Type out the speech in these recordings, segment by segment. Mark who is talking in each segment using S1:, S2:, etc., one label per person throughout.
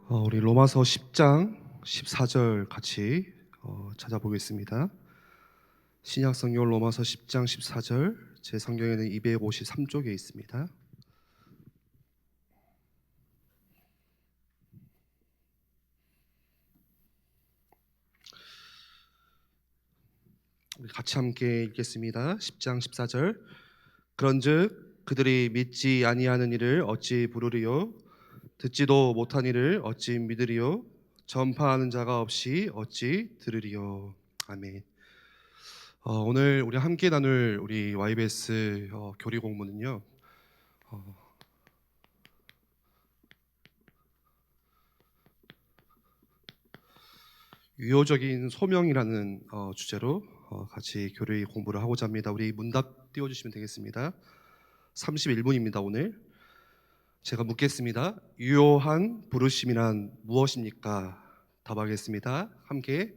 S1: 우리 로마서 10장 14절 같이 찾아보겠습니다. 신약성경 로마서 10장 14절, 제 성경에는 253쪽에 있습니다. 우리 같이 함께 읽겠습니다. 10장 14절. 그런즉 그들이 믿지 아니하는 이를 어찌 부르리요? 듣지도 못한 이를 어찌 믿으리요? 전파하는 자가 없이 어찌 들으리요? 아멘. 오늘 우리 함께 나눌 우리 YBS 교리 공부는요. 유효적인 소명이라는 주제로 같이 교리 공부를 하고자 합니다. 우리 문답 띄워주시면 되겠습니다. 31분입니다. 오늘 제가 묻겠습니다. 유효한 부르심이란 무엇입니까? 답하겠습니다. 함께.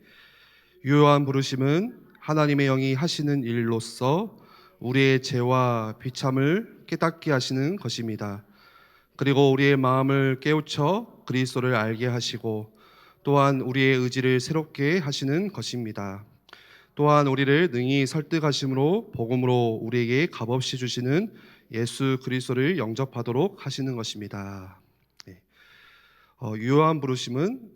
S1: 유효한 부르심은 하나님의 영이 하시는 일로서 우리의 죄와 비참을 깨닫게 하시는 것입니다. 그리고 우리의 마음을 깨우쳐 그리스도를 알게 하시고 또한 우리의 의지를 새롭게 하시는 것입니다. 또한 우리를 능히 설득하심으로 복음으로 우리에게 값없이 주시는 예수 그리스도를 영접하도록 하시는 것입니다. 유효한 부르심은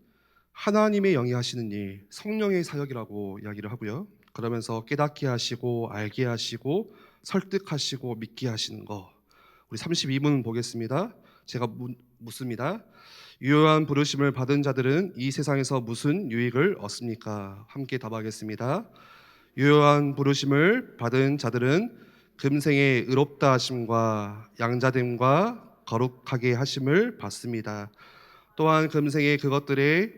S1: 하나님의 영이 하시는 일, 성령의 사역이라고 이야기를 하고요. 그러면서 깨닫게 하시고 알게 하시고 설득하시고 믿게 하시는 거. 우리 32분 보겠습니다. 제가 묻습니다. 유효한 부르심을 받은 자들은 이 세상에서 무슨 유익을 얻습니까? 함께 답하겠습니다. 유효한 부르심을 받은 자들은 금생의 의롭다 하심과 양자됨과 거룩하게 하심을 받습니다. 또한 금생의 그것들에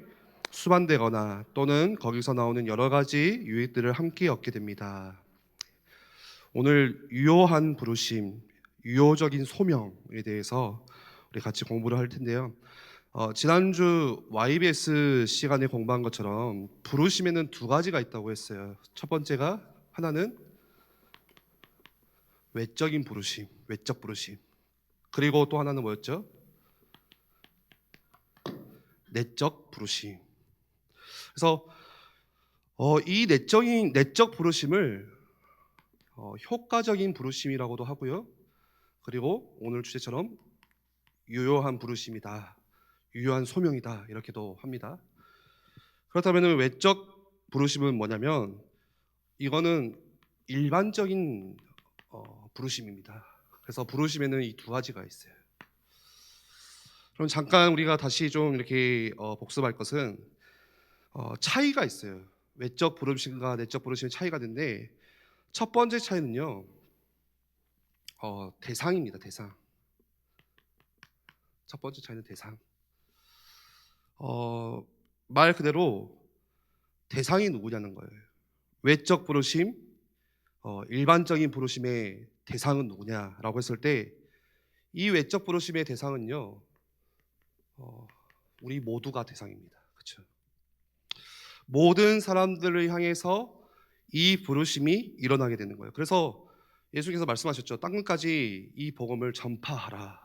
S1: 수반되거나 또는 거기서 나오는 여러 가지 유익들을 함께 얻게 됩니다. 오늘 유효한 부르심, 유효적인 소명에 대해서 우리 같이 공부를 할 텐데요. 지난주 YBS 시간에 공부한 것처럼 부르심에는 두 가지가 있다고 했어요. 첫 번째가 하나는 외적인 부르심, 외적 부르심. 그리고 또 하나는 뭐였죠? 내적 부르심. 그래서 이 내적 부르심을 효과적인 부르심이라고도 하고요. 그리고 오늘 주제처럼 유효한 부르심이다, 유효한 소명이다 이렇게도 합니다. 그렇다면 외적 부르심은 뭐냐면 이거는 일반적인 부르심입니다. 그래서 부르심에는 이 두 가지가 있어요. 그럼 잠깐 우리가 다시 좀 이렇게 복습할 것은 차이가 있어요. 외적 부르심과 내적 부르심의 차이가 있는데 첫 번째 차이는요, 대상입니다. 대상. 첫 번째 차이는 대상. 말 그대로 대상이 누구냐는 거예요. 외적 부르심, 일반적인 부르심의 대상은 누구냐라고 했을 때 이 외적 부르심의 대상은요, 우리 모두가 대상입니다. 그렇죠? 모든 사람들을 향해서 이 부르심이 일어나게 되는 거예요. 그래서 예수께서 말씀하셨죠. 땅끝까지 이 복음을 전파하라.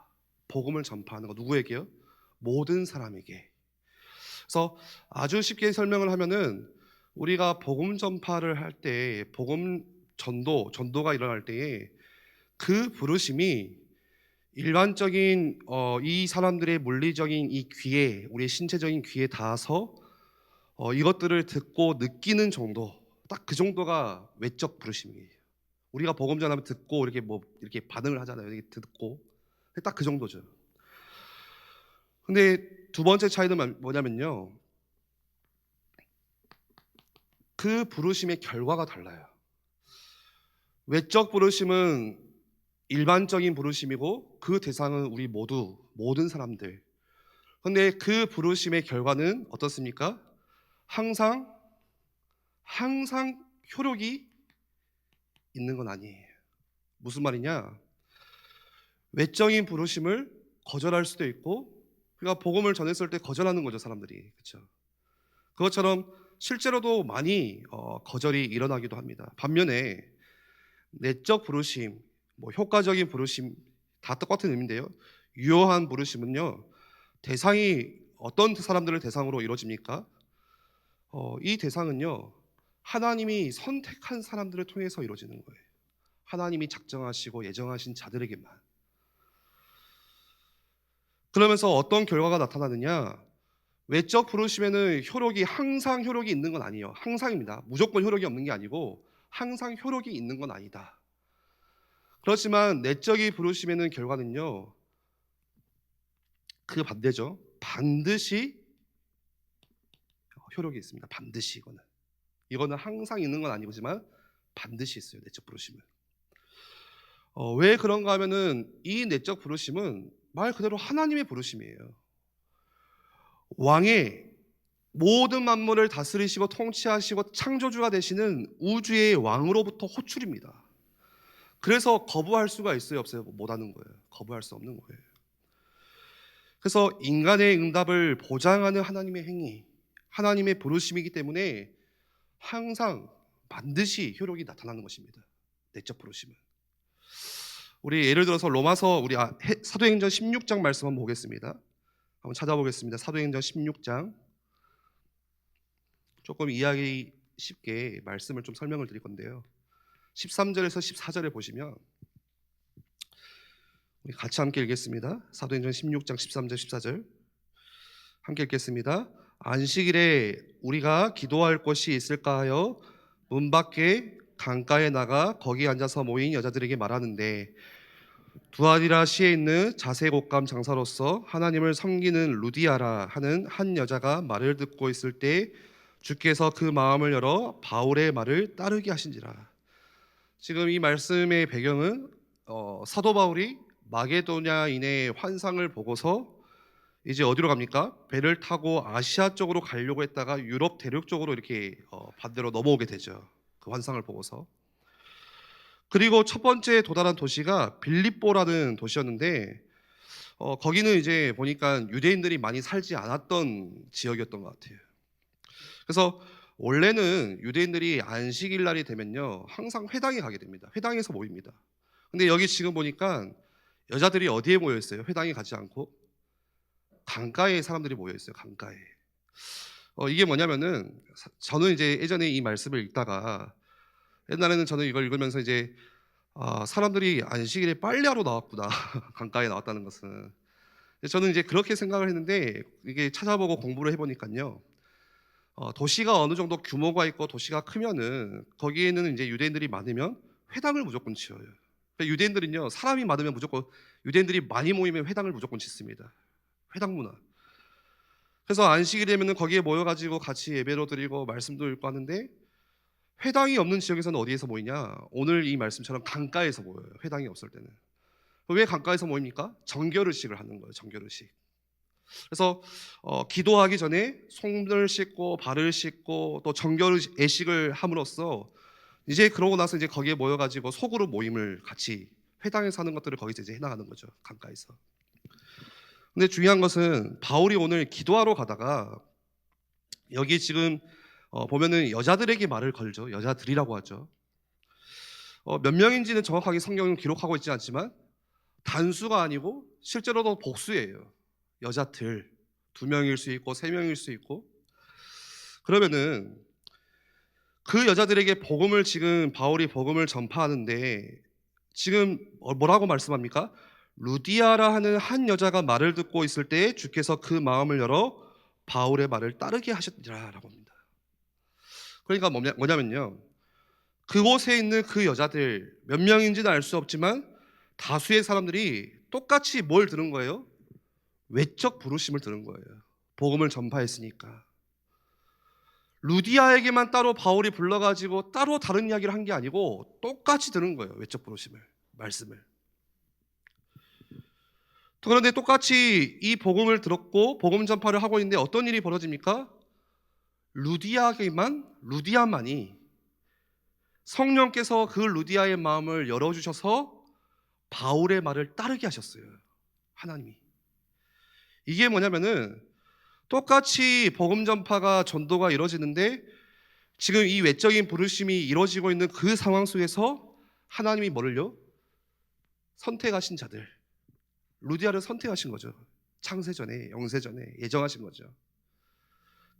S1: 복음을 전파하는 거 누구에게요? 모든 사람에게. 그래서 아주 쉽게 설명을 하면은 우리가 복음 전파를 할 때, 복음 전도가 일어날 때에 그 부르심이 일반적인 이 사람들의 물리적인 이 귀에, 우리의 신체적인 귀에 닿아서 이것들을 듣고 느끼는 정도, 딱 그 정도가 외적 부르심이에요. 우리가 복음 전하면 듣고 이렇게 반응을 하잖아요. 이렇게 듣고 딱 그 정도죠. 근데 두 번째 차이는 뭐냐면요, 그 부르심의 결과가 달라요. 외적 부르심은 일반적인 부르심이고 그 대상은 우리 모든 사람들. 근데 그 부르심의 결과는 어떻습니까? 항상 효력이 있는 건 아니에요. 무슨 말이냐? 외적인 부르심을 거절할 수도 있고, 그러니까 복음을 전했을 때 거절하는 거죠, 사람들이. 그렇죠? 그것처럼 실제로도 많이 거절이 일어나기도 합니다. 반면에 내적 부르심, 효과적인 부르심 다 똑같은 의미인데요. 유효한 부르심은요, 대상이 어떤 사람들을 대상으로 이루어집니까? 이 대상은요, 하나님이 선택한 사람들을 통해서 이루어지는 거예요. 하나님이 작정하시고 예정하신 자들에게만. 그러면서 어떤 결과가 나타나느냐? 외적 부르심에는 효력이 항상 효력이 있는 건 아니에요. 항상입니다. 무조건 효력이 없는 게 아니고 항상 효력이 있는 건 아니다. 그렇지만 내적인 부르심에는 결과는요, 그 반대죠. 반드시 효력이 있습니다. 반드시 이거는 항상 있는 건 아니지만 반드시 있어요. 내적 부르심은. 왜 그런가 하면은 이 내적 부르심은 말 그대로 하나님의 부르심이에요. 왕의 모든 만물을 다스리시고 통치하시고 창조주가 되시는 우주의 왕으로부터 호출입니다. 그래서 거부할 수가 있어요, 없어요? 못하는 거예요. 거부할 수 없는 거예요. 그래서 인간의 응답을 보장하는 하나님의 행위, 하나님의 부르심이기 때문에 항상 반드시 효력이 나타나는 것입니다. 내적 부르심은. 우리 예를 들어서 로마서 우리 사도행전 16장 말씀 한번 보겠습니다. 한번 찾아보겠습니다. 사도행전 16장. 조금 이해하기 쉽게 말씀을 좀 설명을 드릴 건데요. 13절에서 14절에 보시면 우리 같이 함께 읽겠습니다. 사도행전 16장 13절 14절 함께 읽겠습니다. 안식일에 우리가 기도할 곳이 있을까 하여 문 밖에 강가에 나가 거기 앉아서 모인 여자들에게 말하는데 두아디라시에 있는 자색옷감 장사로서 하나님을 섬기는 루디아라 하는 한 여자가 말을 듣고 있을 때 주께서 그 마음을 열어 바울의 말을 따르게 하신지라. 지금 이 말씀의 배경은 사도 바울이 마게도냐인의 환상을 보고서 이제 어디로 갑니까? 배를 타고 아시아 쪽으로 가려고 했다가 유럽 대륙 쪽으로 이렇게 반대로 넘어오게 되죠. 그 환상을 보고서. 그리고 첫 번째 도달한 도시가 빌립보라는 도시였는데 거기는 이제 보니까 유대인들이 많이 살지 않았던 지역이었던 것 같아요. 그래서 원래는 유대인들이 안식일 날이 되면요 항상 회당에 가게 됩니다. 회당에서 모입니다. 근데 여기 지금 보니까 여자들이 어디에 모여 있어요? 회당에 가지 않고 강가에 사람들이 모여 있어요. 강가에. 이게 뭐냐면은 저는 이제 예전에 이 말씀을 읽다가 옛날에는 저는 이걸 읽으면서 이제 사람들이 안식일에 빨래하러 나왔구나. 강가에 나왔다는 것은. 저는 이제 그렇게 생각을 했는데 이게 찾아보고 공부를 해보니까요. 도시가 어느 정도 규모가 있고 도시가 크면은 거기에는 이제 유대인들이 많으면 회당을 무조건 지어요. 그러니까 유대인들은요 사람이 많으면 무조건 유대인들이 많이 모이면 회당을 무조건 짓습니다. 회당 문화. 그래서 안식이 되면은 거기에 모여가지고 같이 예배로 드리고 말씀도 읽고 하는데 회당이 없는 지역에서는 어디에서 모이냐? 오늘 이 말씀처럼 강가에서 모여요. 회당이 없을 때는. 왜 강가에서 모입니까? 정결의식을 하는 거예요. 정결의식. 그래서 기도하기 전에 손을 씻고 발을 씻고 또 정결의식을 함으로써 이제 그러고 나서 이제 거기에 모여가지고 소그룹 모임을 같이 회당에서 하는 것들을 거기서 이제 해나가는 거죠. 강가에서. 근데 중요한 것은 바울이 오늘 기도하러 가다가 여기 지금 보면은 여자들에게 말을 걸죠. 여자들이라고 하죠. 몇 명인지는 정확하게 성경은 기록하고 있지 않지만 단수가 아니고 실제로도 복수예요. 여자들 2명일 수 있고 3명일 수 있고. 그러면은 그 여자들에게 복음을 지금 바울이 복음을 전파하는데 지금 뭐라고 말씀합니까? 루디아라 하는 한 여자가 말을 듣고 있을 때 주께서 그 마음을 열어 바울의 말을 따르게 하셨더라라고 합니다. 그러니까 뭐냐면요. 그곳에 있는 그 여자들 몇 명인지는 알 수 없지만 다수의 사람들이 똑같이 뭘 들은 거예요? 외적 부르심을 들은 거예요. 복음을 전파했으니까. 루디아에게만 따로 바울이 불러가지고 따로 다른 이야기를 한 게 아니고 똑같이 들은 거예요. 외적 부르심을, 말씀을. 그런데 똑같이 이 복음을 들었고 복음 전파를 하고 있는데 어떤 일이 벌어집니까? 루디아만이 성령께서 그 루디아의 마음을 열어주셔서 바울의 말을 따르게 하셨어요. 하나님이. 이게 뭐냐면은 똑같이 복음 전파가 전도가 이루어지는데 지금 이 외적인 부르심이 이루어지고 있는 그 상황 속에서 하나님이 뭐를요? 선택하신 자들, 루디아를 선택하신 거죠. 창세전에, 영세전에 예정하신 거죠.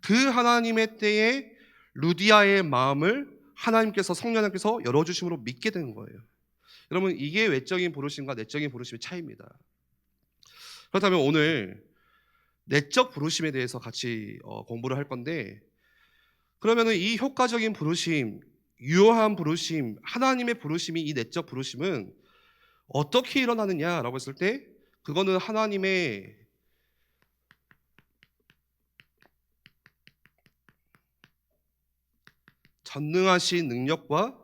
S1: 그 하나님의 때에 루디아의 마음을 하나님께서, 성령님께서 열어주심으로 믿게 되는 거예요. 여러분, 이게 외적인 부르심과 내적인 부르심의 차이입니다. 그렇다면 오늘 내적 부르심에 대해서 같이 공부를 할 건데, 그러면은 이 효과적인 부르심, 유효한 부르심, 하나님의 부르심이, 이 내적 부르심은 어떻게 일어나느냐라고 했을 때, 그거는 하나님의 전능하신 능력과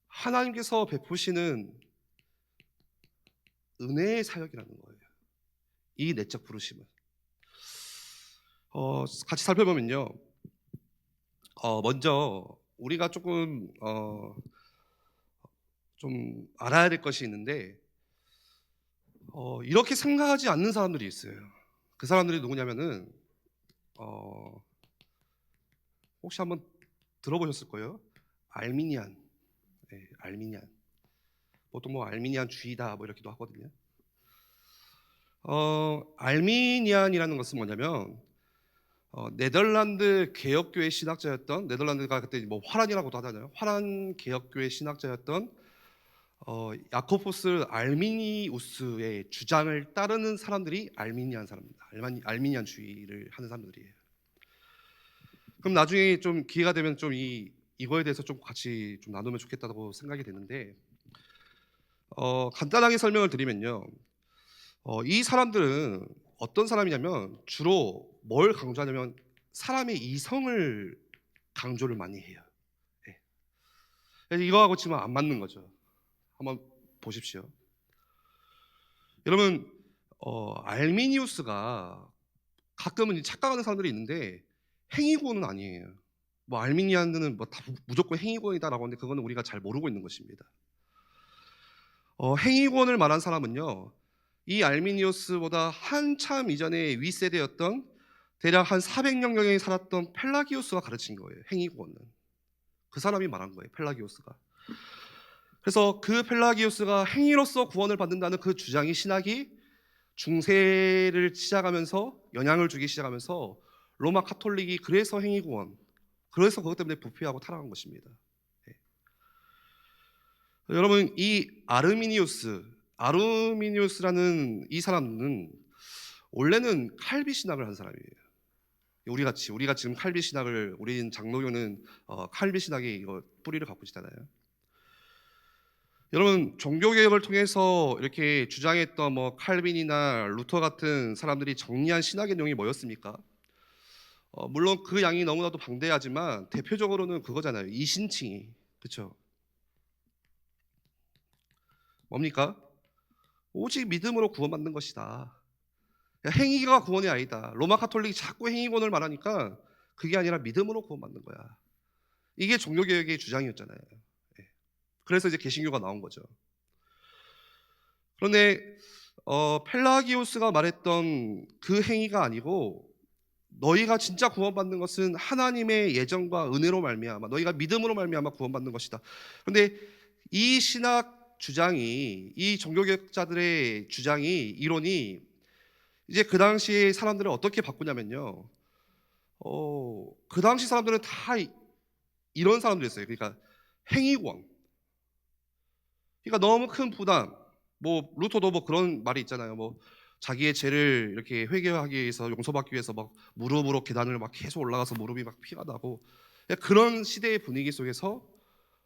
S1: 하나님께서 베푸시는 은혜의 사역이라는 거예요. 이 내적 부르심은 같이 살펴보면요, 먼저 우리가 조금 좀 알아야 될 것이 있는데, 이렇게 생각하지 않는 사람들이 있어요. 그 사람들이 누구냐면은 혹시 한번 들어보셨을 거예요. 알미니안. 네, 알미니안. 보통 뭐 알미니안주의다 뭐 이렇게도 하거든요. 알미니안이라는 것은 뭐냐면 네덜란드 개혁교회 신학자였던, 네덜란드가 그때 뭐 화란이라고도 하잖아요. 화란 개혁교회 신학자였던 야코포스 알미니우스의 주장을 따르는 사람들이 알미니안 사람입니다. 알미니안주의를 하는 사람들이에요. 그럼 나중에 좀 기회가 되면 좀 이거에 대해서 좀 같이 좀 나누면 좋겠다고 생각이 되는데, 간단하게 설명을 드리면요, 이 사람들은 어떤 사람이냐면 주로 뭘 강조하냐면 사람의 이성을 강조를 많이 해요. 네. 그래서 이거하고 지금 안 맞는 거죠. 한번 보십시오. 여러분, 알미니우스가 가끔은 착각하는 사람들이 있는데 행위구원은 아니에요. 뭐 알미니안들은 뭐 다 무조건 행위구원이다라고 하는데 그거는 우리가 잘 모르고 있는 것입니다. 행위구원을 말한 사람은요, 이 알미니우스보다 한참 이전에 윗세대였던 대략 한 400년경에 살았던 펠라기우스가 가르친 거예요. 행위구원은 그 사람이 말한 거예요. 펠라기우스가. 그래서 그 펠라기우스가 행위로서 구원을 받는다는 그 주장이, 신학이 중세를 시작하면서 영향을 주기 시작하면서 로마 카톨릭이 그래서 행위구원, 그래서 그것 때문에 부패하고 타락한 것입니다. 네. 여러분, 이 아르미니우스라는 이 사람은 원래는 칼비 신학을 한 사람이에요. 우리가 지금 칼비 신학을, 우리는 장로교는 칼비 신학의 이거 뿌리를 갖고 있잖아요. 여러분, 종교개혁을 통해서 이렇게 주장했던 뭐 칼빈이나 루터 같은 사람들이 정리한 신학의 내용이 뭐였습니까? 물론 그 양이 너무나도 방대하지만 대표적으로는 그거잖아요. 이신칭이. 그렇죠? 뭡니까? 오직 믿음으로 구원받는 것이다. 행위가 구원이 아니다. 로마 카톨릭이 자꾸 행위구원을 말하니까 그게 아니라 믿음으로 구원받는 거야. 이게 종교개혁의 주장이었잖아요. 그래서 이제 개신교가 나온 거죠. 그런데 펠라기우스가 말했던 그 행위가 아니고, 너희가 진짜 구원받는 것은 하나님의 예정과 은혜로 말미암아, 너희가 믿음으로 말미암아 구원받는 것이다. 그런데 이 신학 주장이, 이 종교개혁자들의 주장이, 이론이 이제 그 당시에 사람들을 어떻게 바꾸냐면요, 그 당시 사람들은 다 이런 사람들이었어요. 그러니까 행위구원, 그러니까 너무 큰 부담, 뭐 루터도 뭐 그런 말이 있잖아요. 뭐 자기의 죄를 이렇게 회개하기 위해서, 용서받기 위해서 막 무릎으로 계단을 막 계속 올라가서 무릎이 막 피가 나고, 그런 시대의 분위기 속에서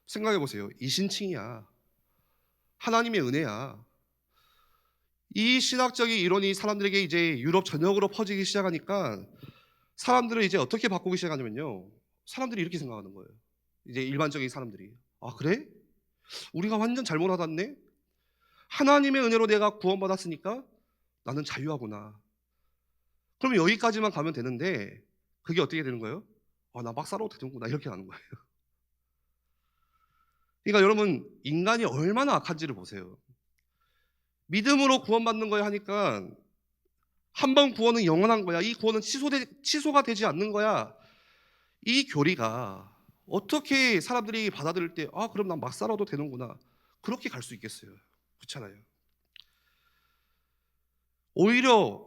S1: 생각해 보세요. 이신칭이야. 하나님의 은혜야. 이 신학적인 이론이 사람들에게 이제 유럽 전역으로 퍼지기 시작하니까 사람들을 이제 어떻게 바꾸기 시작하냐면요, 사람들이 이렇게 생각하는 거예요. 이제 일반적인 사람들이, 아 그래? 우리가 완전 잘못 알았네? 하나님의 은혜로 내가 구원받았으니까 나는 자유하구나. 그러면 여기까지만 가면 되는데 그게 어떻게 되는 거예요? 나 막 살아도 되는구나, 이렇게 가는 거예요. 그러니까 여러분, 인간이 얼마나 악한지를 보세요. 믿음으로 구원받는 거야 하니까 한 번 구원은 영원한 거야. 이 구원은 취소가 되지 않는 거야. 이 교리가 어떻게 사람들이 받아들일 때 그럼 난 막 살아도 되는구나, 그렇게 갈 수 있겠어요? 그렇잖아요. 오히려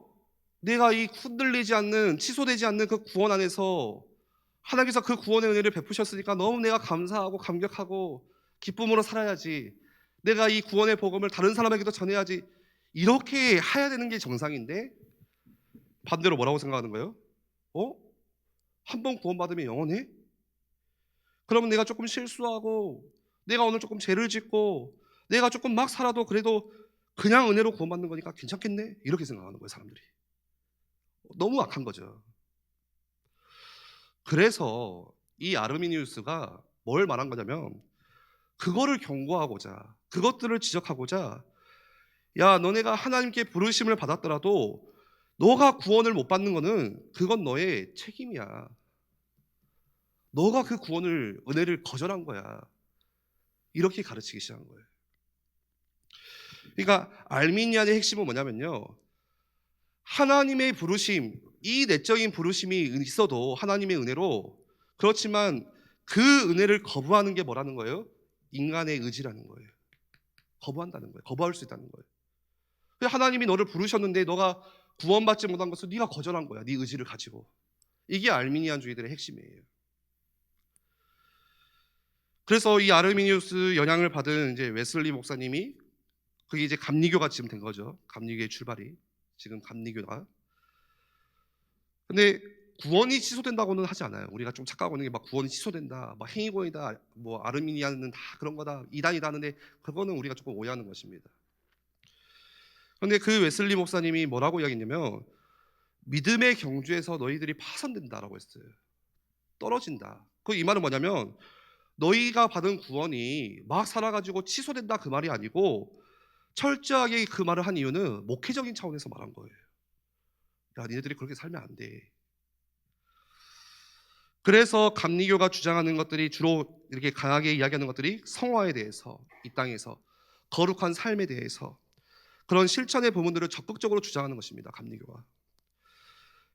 S1: 내가 이 흔들리지 않는, 취소되지 않는 그 구원 안에서 하나님께서 그 구원의 은혜를 베푸셨으니까 너무 내가 감사하고 감격하고 기쁨으로 살아야지, 내가 이 구원의 복음을 다른 사람에게도 전해야지, 이렇게 해야 되는 게 정상인데 반대로 뭐라고 생각하는 거예요? 한 번 구원받으면 영원해? 그러면 내가 조금 실수하고 내가 오늘 조금 죄를 짓고 내가 조금 막 살아도 그래도 그냥 은혜로 구원받는 거니까 괜찮겠네? 이렇게 생각하는 거예요, 사람들이. 너무 악한 거죠. 그래서 이 아르미니우스가 뭘 말한 거냐면, 그거를 경고하고자, 그것들을 지적하고자, 야, 너네가 하나님께 부르심을 받았더라도 너가 구원을 못 받는 거는 그건 너의 책임이야. 너가 그 구원을, 은혜를 거절한 거야. 이렇게 가르치기 시작한 거예요. 그러니까 알미니안의 핵심은 뭐냐면요, 하나님의 부르심, 이 내적인 부르심이 있어도 하나님의 은혜로, 그렇지만 그 은혜를 거부하는 게 뭐라는 거예요? 인간의 의지라는 거예요. 거부한다는 거예요. 거부할 수 있다는 거예요. 하나님이 너를 부르셨는데 너가 구원받지 못한 것을 네가 거절한 거야, 네 의지를 가지고. 이게 알미니안주의들의 핵심이에요. 그래서 이 아르미니우스 영향을 받은 이제 웨슬리 목사님이, 그게 이제 감리교가 지금 된 거죠. 감리교의 출발이 지금 감리교가. 근데 구원이 취소된다고는 하지 않아요. 우리가 좀 착각하고 있는 게 막 구원이 취소된다, 막 행위구원이다, 뭐 아르미니안은 다 그런 거다, 이단이다 하는데, 그거는 우리가 조금 오해하는 것입니다. 그런데 그 웨슬리 목사님이 뭐라고 이야기했냐면, 믿음의 경주에서 너희들이 파손된다라고 했어요. 떨어진다. 그 이 말은 뭐냐면, 너희가 받은 구원이 막 살아가지고 취소된다 그 말이 아니고, 철저하게 그 말을 한 이유는 목회적인 차원에서 말한 거예요. 야, 니네들이 그렇게 살면 안 돼. 그래서 감리교가 주장하는 것들이, 주로 이렇게 강하게 이야기하는 것들이 성화에 대해서, 이 땅에서 거룩한 삶에 대해서 그런 실천의 부분들을 적극적으로 주장하는 것입니다. 감리교가.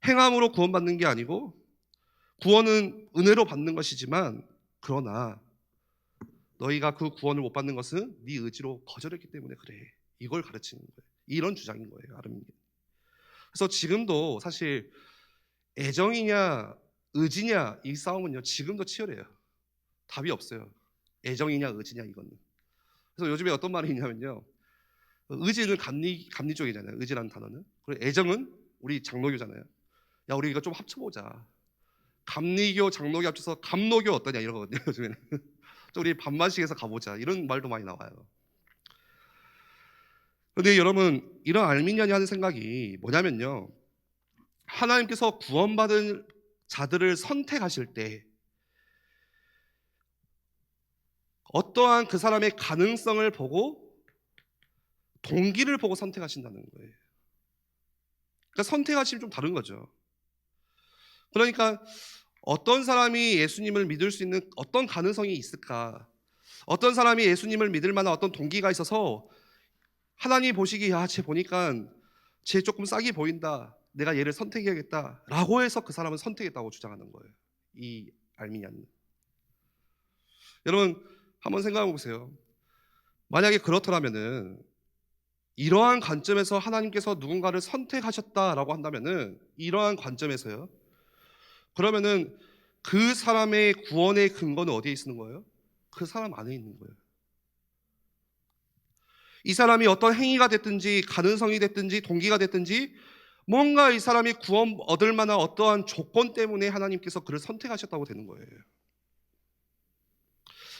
S1: 행함으로 구원받는 게 아니고, 구원은 은혜로 받는 것이지만, 그러나 너희가 그 구원을 못 받는 것은 네 의지로 거절했기 때문에 그래. 이걸 가르치는 거예요. 이런 주장인 거예요, 아르미니안. 그래서 지금도 사실 애정이냐 의지냐 이 싸움은요, 지금도 치열해요. 답이 없어요. 애정이냐 의지냐 이거는. 그래서 요즘에 어떤 말이 있냐면요, 의지는 감리 쪽이잖아요, 의지라는 단어는. 그리고 애정은 우리 장로교잖아요. 야, 우리 이거 좀 합쳐보자. 감리교 장로교 합쳐서 감로교 어떠냐 이러거든요, 요즘에는. 우리 반반씩해서 가보자, 이런 말도 많이 나와요. 그런데 여러분, 이런 알미니안이 하는 생각이 뭐냐면요, 하나님께서 구원받은 자들을 선택하실 때 어떠한 그 사람의 가능성을 보고, 동기를 보고 선택하신다는 거예요. 그러니까 선택하시면 좀 다른 거죠. 그러니까 어떤 사람이 예수님을 믿을 수 있는 어떤 가능성이 있을까, 어떤 사람이 예수님을 믿을 만한 어떤 동기가 있어서 하나님 보시기에, 쟤 보니까 쟤 조금 싹이 보인다, 내가 얘를 선택해야겠다 라고 해서 그 사람은 선택했다고 주장하는 거예요, 이 알미니안은. 여러분, 한번 생각해 보세요. 만약에 그렇더라면은, 이러한 관점에서 하나님께서 누군가를 선택하셨다라고 한다면은, 이러한 관점에서요, 그러면은 그 사람의 구원의 근거는 어디에 있는 거예요? 그 사람 안에 있는 거예요. 이 사람이 어떤 행위가 됐든지 가능성이 됐든지 동기가 됐든지, 뭔가 이 사람이 구원 얻을 만한 어떠한 조건 때문에 하나님께서 그를 선택하셨다고 되는 거예요.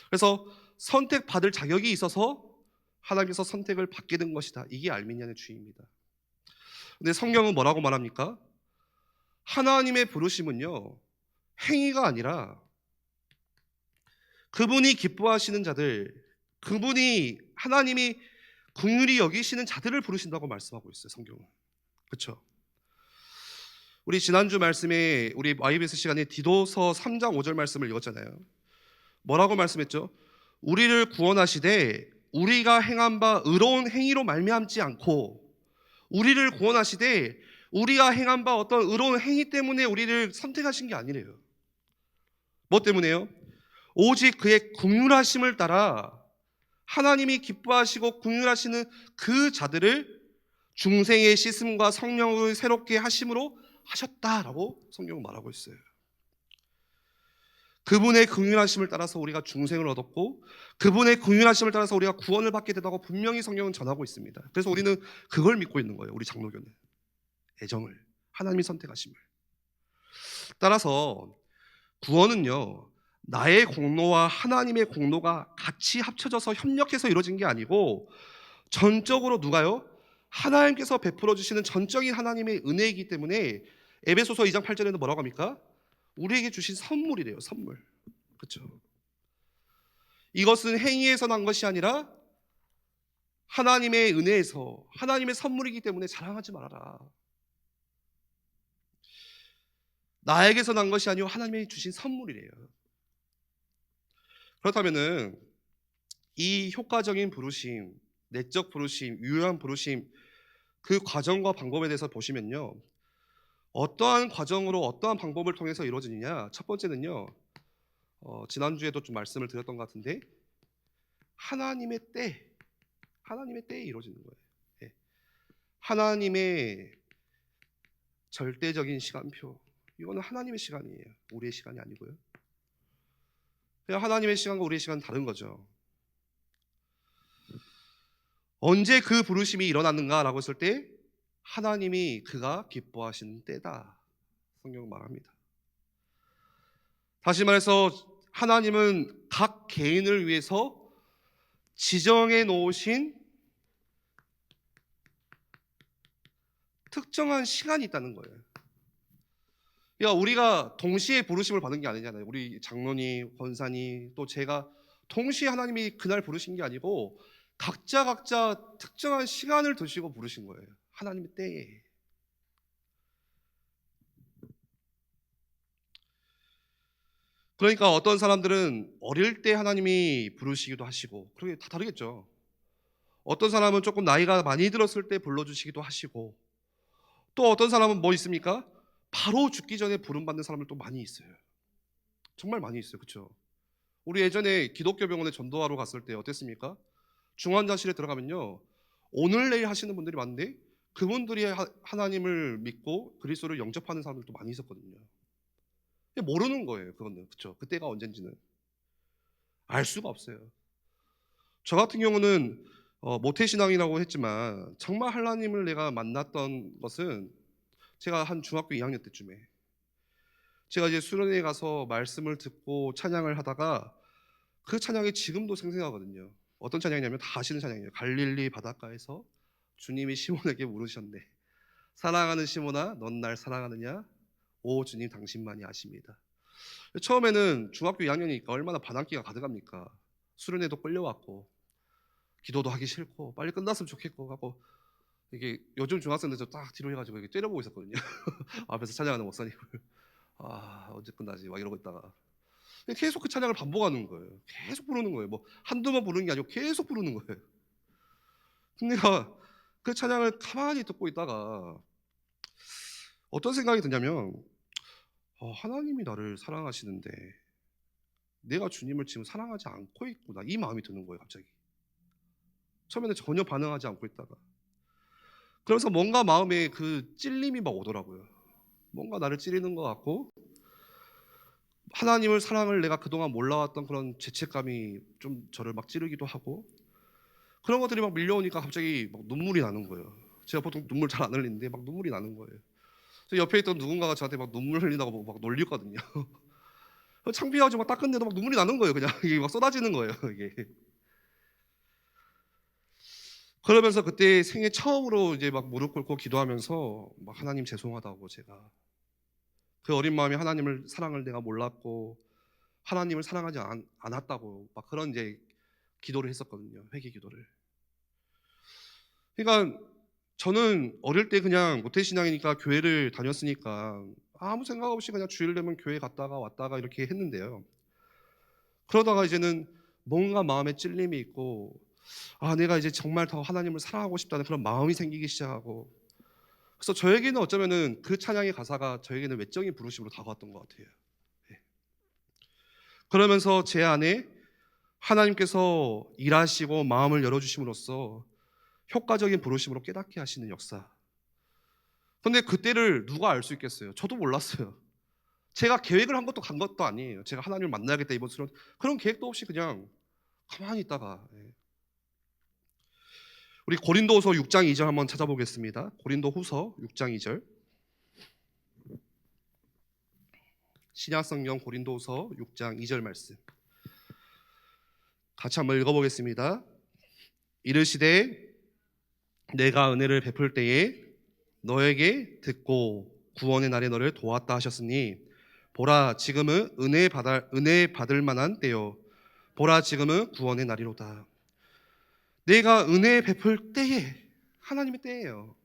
S1: 그래서 선택받을 자격이 있어서 하나님께서 선택을 받게 된 것이다. 이게 알미니안의 주의입니다. 근데 성경은 뭐라고 말합니까? 하나님의 부르심은요, 행위가 아니라 그분이 기뻐하시는 자들, 그분이 하나님이 긍휼히 여기시는 자들을 부르신다고 말씀하고 있어요, 성경은. 그렇죠? 우리 지난주 말씀에, 우리 YBS 시간에 디도서 3장 5절 말씀을 읽었잖아요. 뭐라고 말씀했죠? 우리를 구원하시되 우리가 행한 바 의로운 행위로 말미암지 않고, 우리를 구원하시되 우리가 행한 바 어떤 의로운 행위 때문에 우리를 선택하신 게 아니래요. 뭐 때문에요? 오직 그의 긍휼하심을 따라 하나님이 기뻐하시고 긍휼하시는 그 자들을 중생의 씻음과 성령을 새롭게 하심으로 하셨다라고 성경은 말하고 있어요. 그분의 긍휼하심을 따라서 우리가 중생을 얻었고 그분의 긍휼하심을 따라서 우리가 구원을 받게 되다고 분명히 성경은 전하고 있습니다. 그래서 우리는 그걸 믿고 있는 거예요. 우리 장로교는 애정을, 하나님이 선택하심을. 따라서 구원은요, 나의 공로와 하나님의 공로가 같이 합쳐져서 협력해서 이루어진 게 아니고 전적으로 누가요? 하나님께서 베풀어 주시는 전적인 하나님의 은혜이기 때문에 에베소서 2장 8절에는 뭐라고 합니까? 우리에게 주신 선물이래요. 선물. 그렇죠? 이것은 행위에서 난 것이 아니라 하나님의 은혜에서, 하나님의 선물이기 때문에 자랑하지 말아라. 나에게서 난 것이 아니고 하나님이 주신 선물이래요. 그렇다면은 이 효과적인 부르심, 내적 부르심, 유효한 부르심, 그 과정과 방법에 대해서 보시면요, 어떠한 과정으로 어떠한 방법을 통해서 이루어지느냐. 첫 번째는요, 지난주에도 좀 말씀을 드렸던 것 같은데 하나님의 때에 이루어지는 거예요. 예. 하나님의 절대적인 시간표, 이거는 하나님의 시간이에요. 우리의 시간이 아니고요. 그냥 하나님의 시간과 우리의 시간은 다른 거죠. 언제 그 부르심이 일어났는가라고 했을 때 하나님이 그가 기뻐하시는 때다, 성경은 말합니다. 다시 말해서 하나님은 각 개인을 위해서 지정해 놓으신 특정한 시간이 있다는 거예요. 그러니까 우리가 동시에 부르심을 받은 게 아니잖아요. 우리 장로님, 권사님, 또 제가 동시에 하나님이 그날 부르신 게 아니고 각자 특정한 시간을 두시고 부르신 거예요. 하나님의 때에. 그러니까 어떤 사람들은 어릴 때 하나님이 부르시기도 하시고, 그게 다 다르겠죠. 어떤 사람은 조금 나이가 많이 들었을 때 불러주시기도 하시고, 또 어떤 사람은 뭐 있습니까? 바로 죽기 전에 부름받는 사람들도 많이 있어요. 정말 많이 있어요. 그렇죠? 우리 예전에 기독교 병원에 전도하러 갔을 때 어땠습니까? 중환자실에 들어가면요, 오늘 내일 하시는 분들이 많은데 그분들이 하나님을 믿고 그리스도를 영접하는 사람들도 많이 있었거든요. 모르는 거예요. 그거는. 그렇죠? 그때가 언젠지는 알 수가 없어요. 저 같은 경우는 모태신앙이라고 했지만 정말 하나님을 내가 만났던 것은 제가 한 중학교 2학년 때쯤에, 제가 이제 수련회에 가서 말씀을 듣고 찬양을 하다가 그 찬양이 지금도 생생하거든요. 어떤 찬양이냐면 다 아시는 찬양이에요. 갈릴리 바닷가에서 주님이 시몬에게 물으셨네. 사랑하는 시몬아, 넌 날 사랑하느냐? 오 주님, 당신만이 아십니다. 처음에는 중학교 2학년이니까 얼마나 반항기가 가득합니까? 수련회도 끌려왔고 기도도 하기 싫고 빨리 끝났으면 좋겠고 하고, 이게 요즘 중학생들 저 딱 뒤로 해가지고 이렇게 째려보고 있었거든요. 앞에서 찬양하는 목사님을. 언제 끝나지? 막 이러고 있다가 계속 그 찬양을 반복하는 거예요. 계속 부르는 거예요. 뭐 한두 번 부르는 게 아니고 계속 부르는 거예요. 근데 내가 그 찬양을 가만히 듣고 있다가 어떤 생각이 드냐면, 하나님이 나를 사랑하시는데 내가 주님을 지금 사랑하지 않고 있구나, 이 마음이 드는 거예요. 갑자기 처음에는 전혀 반응하지 않고 있다가, 그래서 뭔가 마음에 그 찔림이 막 오더라고요. 뭔가 나를 찌르는 것 같고, 하나님을 사랑을 내가 그동안 몰라왔던 그런 죄책감이 좀 저를 막 찌르기도 하고, 그런 것들이 막 밀려오니까 갑자기 막 눈물이 나는 거예요. 제가 보통 눈물 잘 안 흘리는데 막 눈물이 나는 거예요. 옆에 있던 누군가가 저한테 막 눈물 흘린다고 막 놀리거든요. 창피하고 막 닦은데도 막 눈물이 나는 거예요. 그냥 이게 막 쏟아지는 거예요. 이게. 그러면서 그때 생애 처음으로 이제 막 무릎 꿇고 기도하면서 막 하나님 죄송하다고, 제가 그 어린 마음에 하나님을 사랑을 내가 몰랐고 하나님을 사랑하지 않았다고 막 그런 이제 기도를 했었거든요. 회개 기도를. 그러니까 저는 어릴 때 그냥 모태신앙이니까 교회를 다녔으니까 아무 생각 없이 그냥 주일 되면 교회 갔다가 왔다가 이렇게 했는데요. 그러다가 이제는 뭔가 마음에 찔림이 있고, 내가 이제 정말 더 하나님을 사랑하고 싶다는 그런 마음이 생기기 시작하고, 그래서 저에게는 어쩌면은 그 찬양의 가사가 저에게는 외적인 부르심으로 다가왔던 것 같아요. 예. 그러면서 제 안에 하나님께서 일하시고 마음을 열어주심으로써 효과적인 부르심으로 깨닫게 하시는 역사. 근데 그때를 누가 알 수 있겠어요? 저도 몰랐어요. 제가 계획을 한 것도 간 것도 아니에요. 제가 하나님을 만나야겠다 이번 수련, 그런 계획도 없이 그냥 가만히 있다가, 우리 고린도후서 6장 2절 한번 찾아보겠습니다. 고린도후서 6장 2절. 신약성경 고린도후서 6장 2절 말씀 같이 한번 읽어보겠습니다. 이르시되 내가 은혜를 베풀 때에 너에게 듣고 구원의 날에 너를 도왔다 하셨으니 보라 지금은 은혜 받을 만한 때요 보라 지금은 구원의 날이로다. 내가 은혜 베풀 때에, 하나님의 때예요.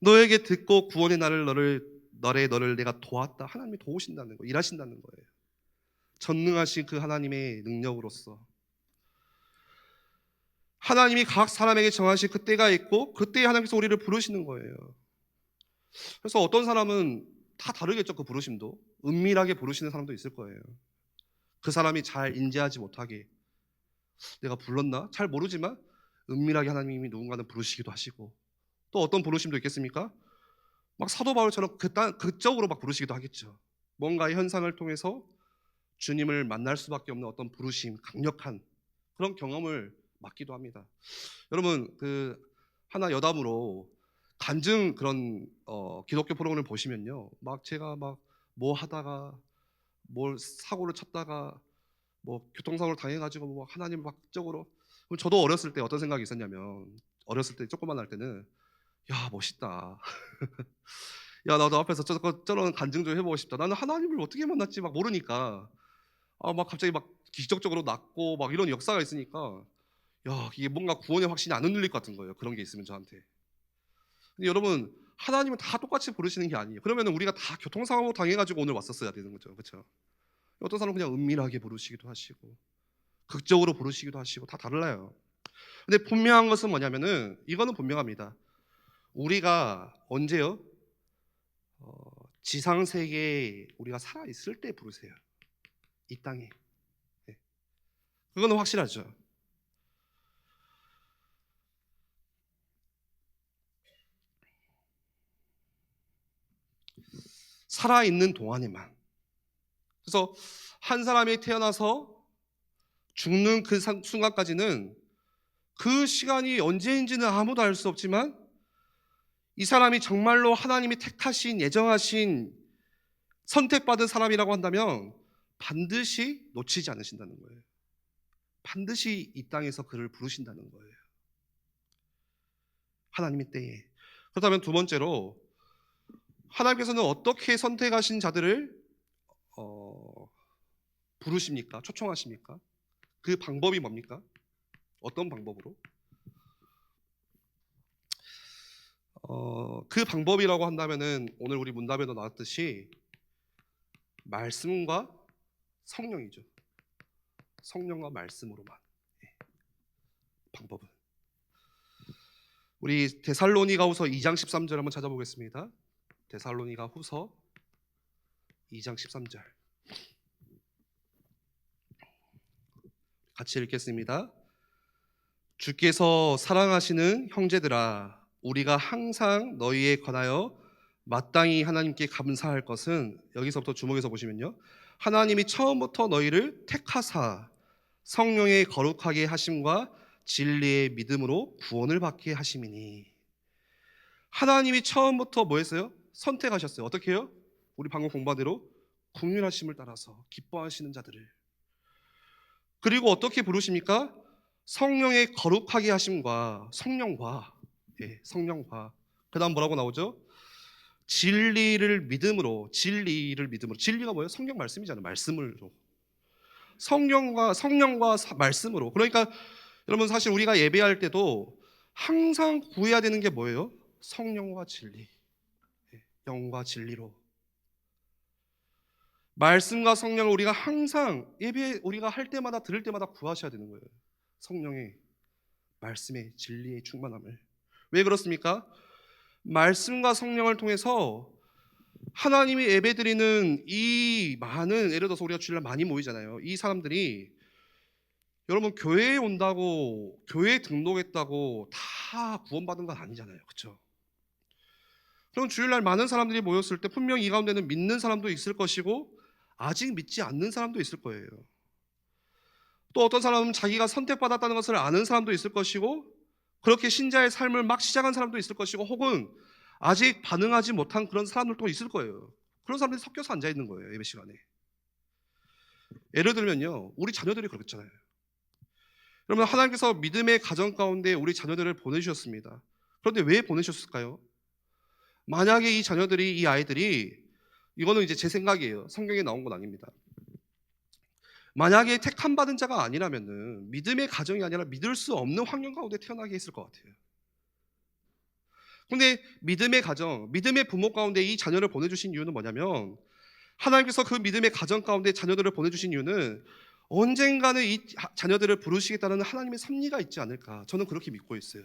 S1: 너에게 듣고 구원의 너를 내가 도왔다. 하나님이 도우신다는 거, 일하신다는 거예요. 전능하신 그 하나님의 능력으로서 하나님이 각 사람에게 정하신 그 때가 있고 그때에 하나님께서 우리를 부르시는 거예요. 그래서 어떤 사람은 다 다르겠죠. 그 부르심도 은밀하게 부르시는 사람도 있을 거예요. 그 사람이 잘 인지하지 못하게, 내가 불렀나? 잘 모르지만 은밀하게 하나님이 누군가는 부르시기도 하시고, 또 어떤 부르심도 있겠습니까? 막 사도 바울처럼 극적으로 막 부르시기도 하겠죠. 뭔가의 현상을 통해서 주님을 만날 수밖에 없는 어떤 부르심, 강력한 그런 경험을 맡기도 합니다. 여러분, 그 하나 여담으로 간증 그런 기독교 프로그램을 보시면요, 막 제가 막 뭐 하다가 뭘 사고를 쳤다가 뭐 교통사고를 당해가지고 뭐 하나님 막 극적으로, 저도 어렸을 때 어떤 생각이 있었냐면, 어렸을 때 조그만 할 때는 야 멋있다. 야 나도 앞에서 저런 간증 좀 해보고 싶다. 나는 하나님을 어떻게 만났지 막 모르니까 막 갑자기 막 기적적으로 낫고 막 이런 역사가 있으니까 야 이게 뭔가 구원의 확신이 안 흔들릴 것 같은 거예요. 그런 게 있으면 저한테. 근데 여러분, 하나님은 다 똑같이 부르시는 게 아니에요. 그러면 우리가 다 교통사고 당해가지고 오늘 왔었어야 되는 거죠. 그렇죠? 어떤 사람은 그냥 은밀하게 부르시기도 하시고 극적으로 부르시기도 하시고 다 달라요. 근데 분명한 것은 뭐냐면은, 이거는 분명합니다. 우리가 언제요? 지상세계에 우리가 살아있을 때 부르세요. 이 땅에. 네. 그거는 확실하죠. 살아있는 동안에만. 그래서 한 사람이 태어나서 죽는 그 순간까지는, 그 시간이 언제인지는 아무도 알 수 없지만 이 사람이 정말로 하나님이 택하신, 예정하신, 선택받은 사람이라고 한다면 반드시 놓치지 않으신다는 거예요. 반드시 이 땅에서 그를 부르신다는 거예요. 하나님의 때에. 그렇다면 두 번째로, 하나님께서는 어떻게 선택하신 자들을 부르십니까? 초청하십니까? 그 방법이 뭡니까? 어떤 방법으로? 그 방법이라고 한다면은 오늘 우리 문답에도 나왔듯이 말씀과 성령이죠. 성령과 말씀으로만. 방법은 우리 데살로니가후서 2장 13절 한번 찾아보겠습니다. 데살로니가후서 2장 13절 같이 읽겠습니다. 주께서 사랑하시는 형제들아, 우리가 항상 너희에 관하여 마땅히 하나님께 감사할 것은, 여기서부터 주목해서 보시면요, 하나님이 처음부터 너희를 택하사 성령의 거룩하게 하심과 진리의 믿음으로 구원을 받게 하심이니. 하나님이 처음부터 뭐 했어요? 선택하셨어요. 어떻게 해요? 우리 방금 공부한 대로 긍휼하심을 따라서 기뻐하시는 자들을. 그리고 어떻게 부르십니까? 성령의 거룩하게 하심과, 성령과 그 다음 뭐라고 나오죠? 진리를 믿음으로. 진리가 뭐예요? 성경 말씀이잖아요. 말씀으로. 성령과 말씀으로. 그러니까 여러분, 사실 우리가 예배할 때도 항상 구해야 되는 게 뭐예요? 성령과 진리, 영과 진리로. 말씀과 성령을 우리가 항상 우리가 할 때마다, 들을 때마다 구하셔야 되는 거예요. 성령의, 말씀의, 진리의 충만함을. 왜 그렇습니까? 말씀과 성령을 통해서 하나님이 예배드리는 이 많은, 예를 들어서 우리가 주일날 많이 모이잖아요. 이 사람들이 여러분, 교회에 온다고, 교회에 등록했다고 다 구원받은 건 아니잖아요. 그렇죠? 그럼 주일날 많은 사람들이 모였을 때 분명히 이 가운데는 믿는 사람도 있을 것이고 아직 믿지 않는 사람도 있을 거예요. 또 어떤 사람은 자기가 선택받았다는 것을 아는 사람도 있을 것이고 그렇게 신자의 삶을 막 시작한 사람도 있을 것이고 혹은 아직 반응하지 못한 그런 사람들도 있을 거예요. 그런 사람들이 섞여서 앉아 있는 거예요. 예배 시간에. 예를 들면요, 우리 자녀들이 그렇잖아요. 여러분, 하나님께서 믿음의 가정 가운데 우리 자녀들을 보내주셨습니다. 그런데 왜 보내셨을까요? 만약에 이 자녀들이, 이 아이들이, 이거는 이제 제 생각이에요. 성경에 나온 건 아닙니다. 만약에 택함받은 자가 아니라면은 믿음의 가정이 아니라 믿을 수 없는 환경 가운데 태어나게 했을 것 같아요. 근데 믿음의 가정, 믿음의 부모 가운데 이 자녀를 보내주신 이유는 뭐냐면 하나님께서 그 믿음의 가정 가운데 자녀들을 보내주신 이유는 언젠가는 이 자녀들을 부르시겠다는 하나님의 섭리가 있지 않을까, 저는 그렇게 믿고 있어요.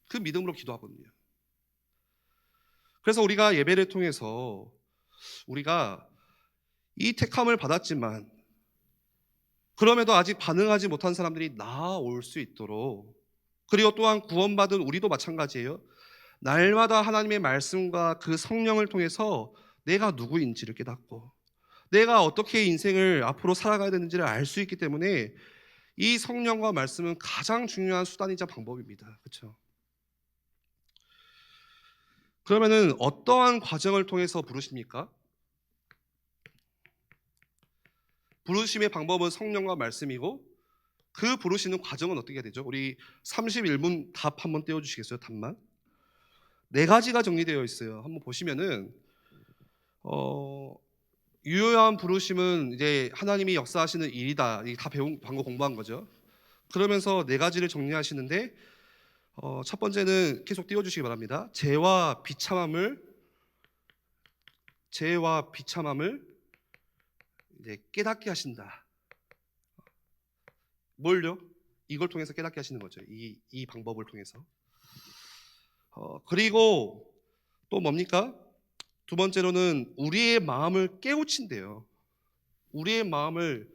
S1: 그 믿음으로 기도하거든요. 그래서 우리가 예배를 통해서 우리가 이 택함을 받았지만 그럼에도 아직 반응하지 못한 사람들이 나아올 수 있도록, 그리고 또한 구원받은 우리도 마찬가지예요. 날마다 하나님의 말씀과 그 성령을 통해서 내가 누구인지를 깨닫고 내가 어떻게 인생을 앞으로 살아가야 되는지를 알 수 있기 때문에 이 성령과 말씀은 가장 중요한 수단이자 방법입니다. 그렇죠? 그러면은 어떠한 과정을 통해서 부르십니까? 부르심의 방법은 성령과 말씀이고 그 부르시는 과정은 어떻게 되죠? 우리 31분 답 한번 떼어주시겠어요? 답만. 4가지가 정리되어 있어요. 한번 보시면은 유효한 부르심은 이제 하나님이 역사하시는 일이다. 이게 다 배운, 방금 공부한 거죠. 그러면서 4가지를 정리하시는데 첫 번째는 계속 띄워주시기 바랍니다. 죄와 비참함을 이제 깨닫게 하신다. 뭘요? 이걸 통해서 깨닫게 하시는 거죠. 이 방법을 통해서. 그리고 또 뭡니까? 2번째로는 우리의 마음을 깨우친대요. 우리의 마음을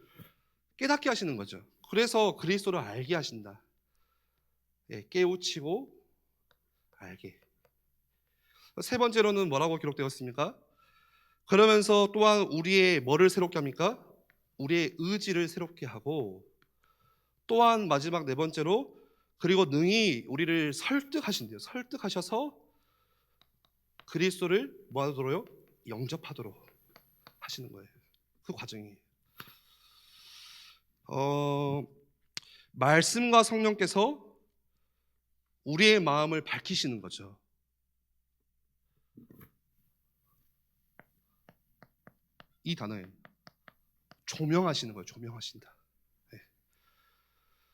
S1: 깨닫게 하시는 거죠. 그래서 그리스도를 알게 하신다. 깨우치고 알게. 3번째로는 뭐라고 기록되었습니까? 그러면서 또한 우리의 뭐를 새롭게 합니까? 우리의 의지를 새롭게 하고, 또한 마지막 4번째로 그리고 능히 우리를 설득하신대요. 설득하셔서 그리스도를 뭐 하도록요? 영접하도록 하시는 거예요. 그 과정이. 말씀과 성령께서 우리의 마음을 밝히시는 거죠. 이 단어에 조명하시는 거예요. 조명하신다. 네.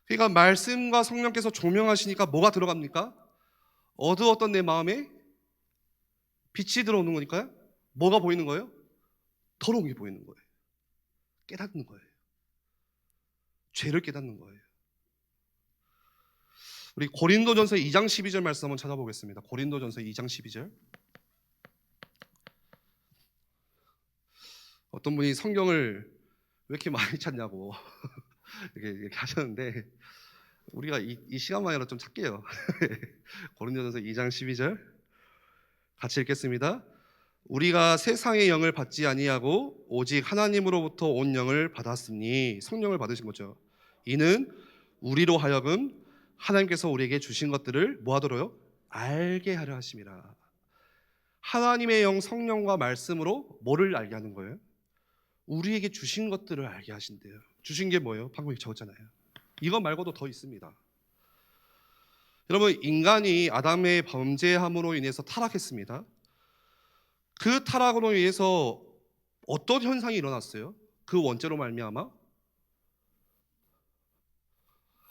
S1: 그러니까 말씀과 성령께서 조명하시니까 뭐가 들어갑니까? 어두웠던 내 마음에 빛이 들어오는 거니까요. 뭐가 보이는 거예요? 더러운 게 보이는 거예요. 깨닫는 거예요. 죄를 깨닫는 거예요. 우리 고린도전서 2장 12절 말씀 한번 찾아보겠습니다. 고린도전서 2장 12절. 어떤 분이 성경을 왜 이렇게 많이 찾냐고 이렇게 하셨는데 우리가 이 시간만이라도 좀 찾게요. 고린도전서 2장 12절 같이 읽겠습니다. 우리가 세상의 영을 받지 아니하고 오직 하나님으로부터 온 영을 받았으니, 성령을 받으신 거죠. 이는 우리로 하여금 하나님께서 우리에게 주신 것들을 뭐하도록요? 알게 하려 하심이라. 하나님의 영 성령과 말씀으로 뭐를 알게 하는 거예요? 우리에게 주신 것들을 알게 하신대요. 주신 게 뭐예요? 방금 적었잖아요. 이거 말고도 더 있습니다. 여러분, 인간이 아담의 범죄함으로 인해서 타락했습니다. 그 타락으로 인해서 어떤 현상이 일어났어요? 그 원죄로 말미암아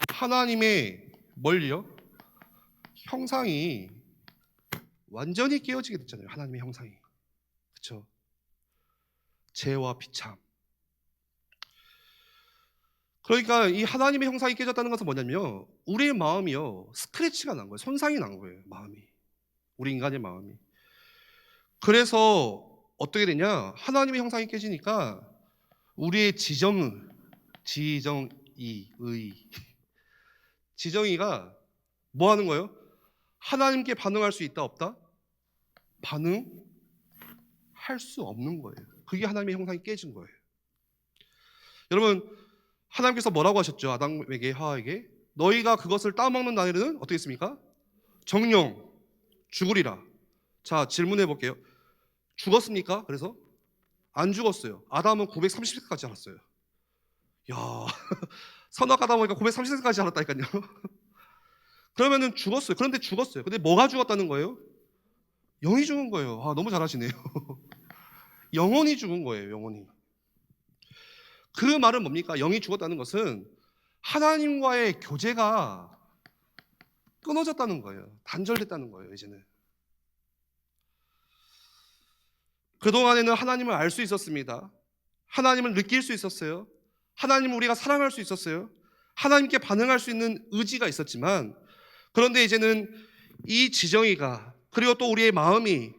S1: 하나님의 뭘요? 형상이 완전히 깨어지게 됐잖아요. 하나님의 형상이. 그렇죠? 죄와 비참. 그러니까 이 하나님의 형상이 깨졌다는 것은 뭐냐면요, 우리의 마음이요 스크래치가 난 거예요. 손상이 난 거예요. 마음이. 우리 인간의 마음이. 그래서 어떻게 되냐, 하나님의 형상이 깨지니까 우리의 지정 의. 지정의가 뭐 하는 거예요? 하나님께 반응할 수 있다 없다? 반응할 수 없는 거예요. 그게 하나님의 형상이 깨진 거예요. 여러분, 하나님께서 뭐라고 하셨죠? 아담에게, 하와에게 너희가 그것을 따먹는 날에는 어떻게 했습니까? 정령 죽으리라. 자, 질문해 볼게요. 죽었습니까? 그래서 안 죽었어요. 아담은 930세까지 살았어요. 야, 선악하다 보니까 930세까지 살았다니까요. 그러면은 죽었어요. 그런데 죽었어요. 근데 뭐가 죽었다는 거예요? 영이 죽은 거예요. 아, 너무 잘하시네요. 영혼이 죽은 거예요. 영혼이. 그 말은 뭡니까? 영이 죽었다는 것은 하나님과의 교제가 끊어졌다는 거예요. 단절됐다는 거예요. 이제는. 그동안에는 하나님을 알 수 있었습니다. 하나님을 느낄 수 있었어요. 하나님을 우리가 사랑할 수 있었어요. 하나님께 반응할 수 있는 의지가 있었지만, 그런데 이제는 이 지정의가, 그리고 또 우리의 마음이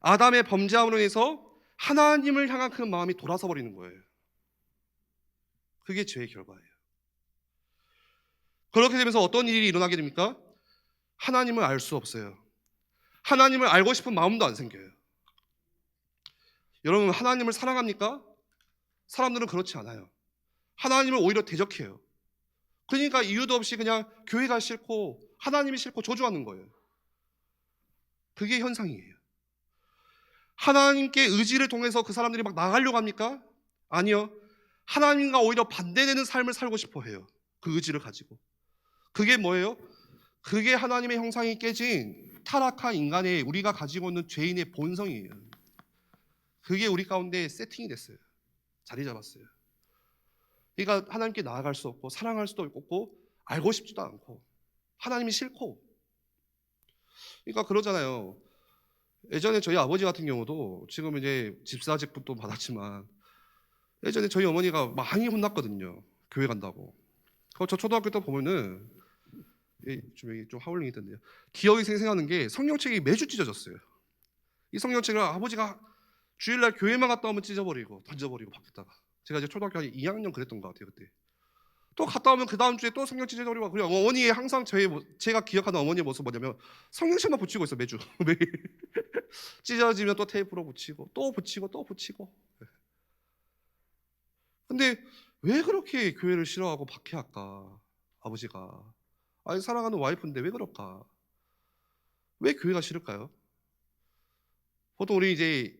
S1: 아담의 범죄함으로 인해서 하나님을 향한 그 마음이 돌아서 버리는 거예요. 그게 죄의 결과예요. 그렇게 되면서 어떤 일이 일어나게 됩니까? 하나님을 알 수 없어요. 하나님을 알고 싶은 마음도 안 생겨요. 여러분, 하나님을 사랑합니까? 사람들은 그렇지 않아요. 하나님을 오히려 대적해요. 그러니까 이유도 없이 그냥 교회가 싫고 하나님이 싫고 저주하는 거예요. 그게 현상이에요. 하나님께 의지를 통해서 그 사람들이 막 나가려고 합니까? 아니요. 하나님과 오히려 반대되는 삶을 살고 싶어 해요. 그 의지를 가지고. 그게 뭐예요? 그게 하나님의 형상이 깨진 타락한 인간의, 우리가 가지고 있는 죄인의 본성이에요. 그게 우리 가운데 세팅이 됐어요. 자리 잡았어요. 그러니까 하나님께 나아갈 수 없고 사랑할 수도 없고 알고 싶지도 않고 하나님이 싫고. 그러니까 그러잖아요. 예전에 저희 아버지 같은 경우도 지금 이제 집사직분도 받았지만 예전에 저희 어머니가 많이 혼났거든요. 교회 간다고. 저 초등학교 때 보면은 좀 하울링이 있던데요. 기억이 생생하는 게 성경책이 매주 찢어졌어요. 이 성경책을 아버지가 주일날 교회만 갔다 오면 찢어버리고 던져버리고 밖에다가. 제가 이제 초등학교 한 2학년 그랬던 것 같아요. 그때. 또 갔다 오면 그 다음 주에 또 성경 찢어버리고. 그리고 어머니의 항상 제가 기억하는 어머니의 모습 뭐냐면 성경책만 붙이고 있어. 매주. 매일. 찢어지면 또 테이프로 붙이고 또 붙이고 또 붙이고. 근데 왜 그렇게 교회를 싫어하고 박해할까? 아버지가. 아니, 사랑하는 와이프인데 왜 그럴까? 왜 교회가 싫을까요? 보통 우리 이제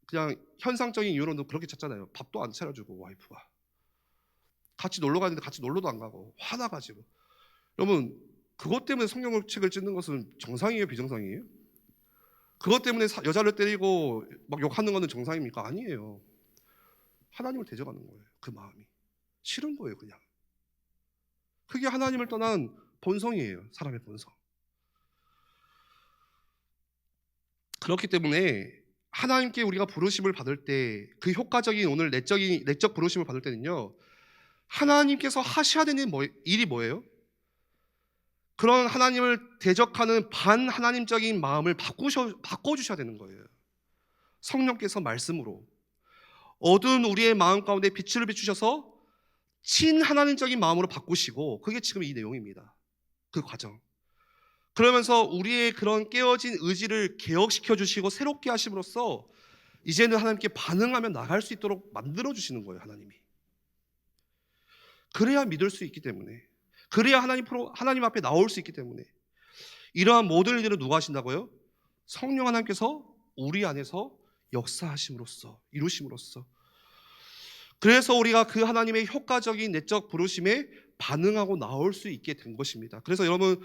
S1: 그냥 현상적인 이유로는 그렇게 찾잖아요. 밥도 안 차려주고 와이프가. 같이 놀러 가는데 같이 놀러도 안 가고 화나가지고. 여러분, 그것 때문에 성경책을 찢는 것은 정상이에요? 비정상이에요? 그것 때문에 여자를 때리고 막 욕하는 것은 정상입니까? 아니에요. 하나님을 대적하는 거예요. 그 마음이. 싫은 거예요, 그냥. 그게 하나님을 떠난 본성이에요. 사람의 본성. 그렇기 때문에 하나님께 우리가 부르심을 받을 때, 그 효과적인 오늘 내적 부르심을 받을 때는요, 하나님께서 하셔야 되는 일이 뭐예요? 그런 하나님을 대적하는 반하나님적인 마음을 바꿔주셔야 되는 거예요. 성령께서 말씀으로 어두운 우리의 마음 가운데 빛을 비추셔서 친하나님적인 마음으로 바꾸시고, 그게 지금 이 내용입니다. 그 과정. 그러면서 우리의 그런 깨어진 의지를 개혁시켜 주시고 새롭게 하심으로써 이제는 하나님께 반응하며 나갈 수 있도록 만들어 주시는 거예요. 하나님이. 그래야 믿을 수 있기 때문에, 그래야 하나님 앞에 나올 수 있기 때문에, 이러한 모든 일들을 누가 하신다고요? 성령 하나님께서 우리 안에서 역사하심으로써, 이루심으로써. 그래서 우리가 그 하나님의 효과적인 내적 부르심에 반응하고 나올 수 있게 된 것입니다. 그래서 여러분,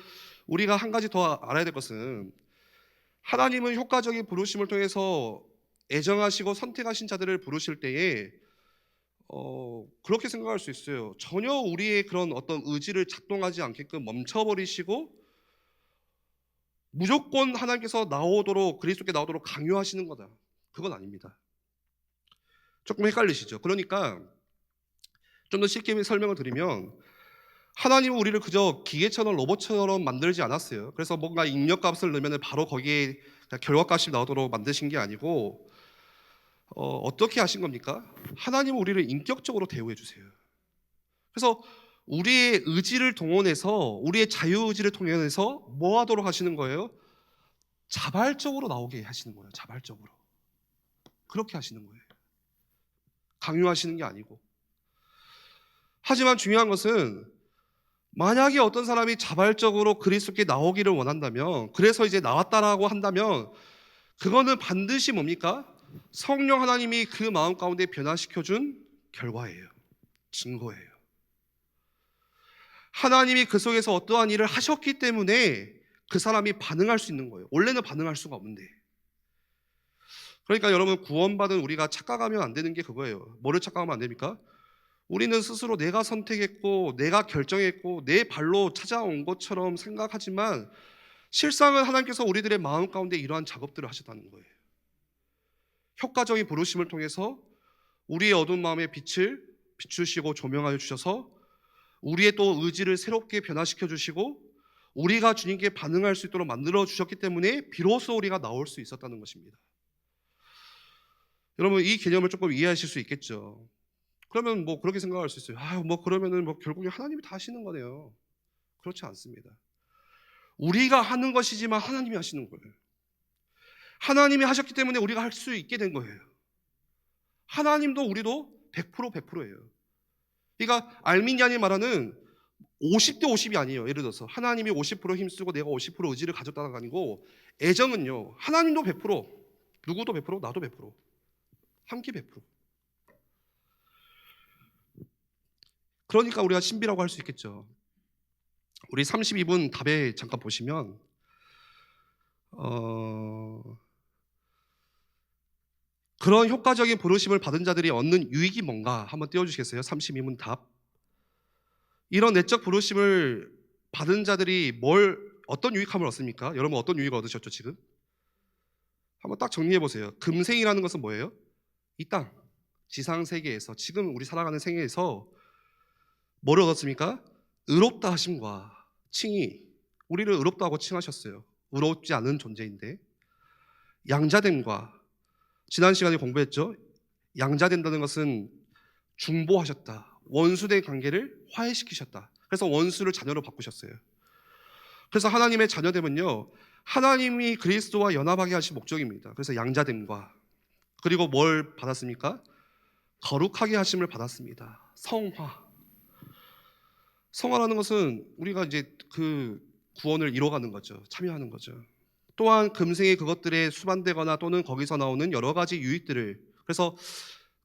S1: 우리가 한 가지 더 알아야 될 것은, 하나님은 효과적인 부르심을 통해서 애정하시고 선택하신 자들을 부르실 때에 그렇게 생각할 수 있어요. 전혀 우리의 그런 어떤 의지를 작동하지 않게끔 멈춰버리시고 무조건 하나님께서 그리스도께 나오도록 강요하시는 거다. 그건 아닙니다. 조금 헷갈리시죠? 그러니까 좀 더 쉽게 설명을 드리면, 하나님은 우리를 그저 기계처럼 로봇처럼 만들지 않았어요. 그래서 뭔가 입력값을 넣으면 바로 거기에 결과값이 나오도록 만드신 게 아니고, 어떻게 하신 겁니까? 하나님은 우리를 인격적으로 대우해 주세요. 그래서 우리의 의지를 동원해서 우리의 자유의지를 통해서 뭐 하도록 하시는 거예요? 자발적으로 나오게 하시는 거예요. 자발적으로. 그렇게 하시는 거예요. 강요하시는 게 아니고. 하지만 중요한 것은 만약에 어떤 사람이 자발적으로 그리스도께 나오기를 원한다면, 그래서 이제 나왔다라고 한다면 그거는 반드시 뭡니까? 성령 하나님이 그 마음 가운데 변화시켜준 결과예요. 증거예요. 하나님이 그 속에서 어떠한 일을 하셨기 때문에 그 사람이 반응할 수 있는 거예요. 원래는 반응할 수가 없는데. 그러니까 여러분, 구원받은 우리가 착각하면 안 되는 게 그거예요. 뭐를 착각하면 안 됩니까? 우리는 스스로 내가 선택했고 내가 결정했고 내 발로 찾아온 것처럼 생각하지만 실상은 하나님께서 우리들의 마음 가운데 이러한 작업들을 하셨다는 거예요. 효과적인 부르심을 통해서 우리의 어두운 마음의 빛을 비추시고 조명하여 주셔서 우리의 또 의지를 새롭게 변화시켜 주시고 우리가 주님께 반응할 수 있도록 만들어 주셨기 때문에 비로소 우리가 나올 수 있었다는 것입니다. 여러분, 이 개념을 조금 이해하실 수 있겠죠. 그러면 뭐 그렇게 생각할 수 있어요. 뭐 그러면은 뭐 결국에 하나님이 다 하시는 거네요. 그렇지 않습니다. 우리가 하는 것이지만 하나님이 하시는 거예요. 하나님이 하셨기 때문에 우리가 할 수 있게 된 거예요. 하나님도 우리도 100% 100%예요. 그러니까 알미니안이 말하는 50대 50이 아니에요. 예를 들어서 하나님이 50% 힘쓰고 내가 50% 의지를 가졌다가 아니고, 애정은요, 하나님도 100%, 누구도 100%, 나도 100%, 함께 100%. 그러니까 우리가 신비라고 할 수 있겠죠. 우리 32분 답에 잠깐 보시면 그런 효과적인 부르심을 받은 자들이 얻는 유익이 뭔가 한번 띄워주시겠어요? 32분 답. 이런 내적 부르심을 받은 자들이 어떤 유익함을 얻습니까? 여러분, 어떤 유익을 얻으셨죠 지금? 한번 딱 정리해 보세요. 금생이라는 것은 뭐예요? 이 땅, 지상 세계에서, 지금 우리 살아가는 생애에서 뭐를 얻었습니까? 의롭다 하심과 칭의. 우리를 의롭다고 칭하셨어요. 의롭지 않은 존재인데. 양자됨과, 지난 시간에 공부했죠. 양자된다는 것은 중보하셨다. 원수된 관계를 화해시키셨다. 그래서 원수를 자녀로 바꾸셨어요. 그래서 하나님의 자녀됨은요, 하나님이 그리스도와 연합하게 하신 목적입니다. 그래서 양자됨과, 그리고 뭘 받았습니까? 거룩하게 하심을 받았습니다. 성화. 성화라는 것은 우리가 이제 그 구원을 이뤄가는 거죠. 참여하는 거죠. 또한 금생의 그것들에 수반되거나 또는 거기서 나오는 여러 가지 유익들을, 그래서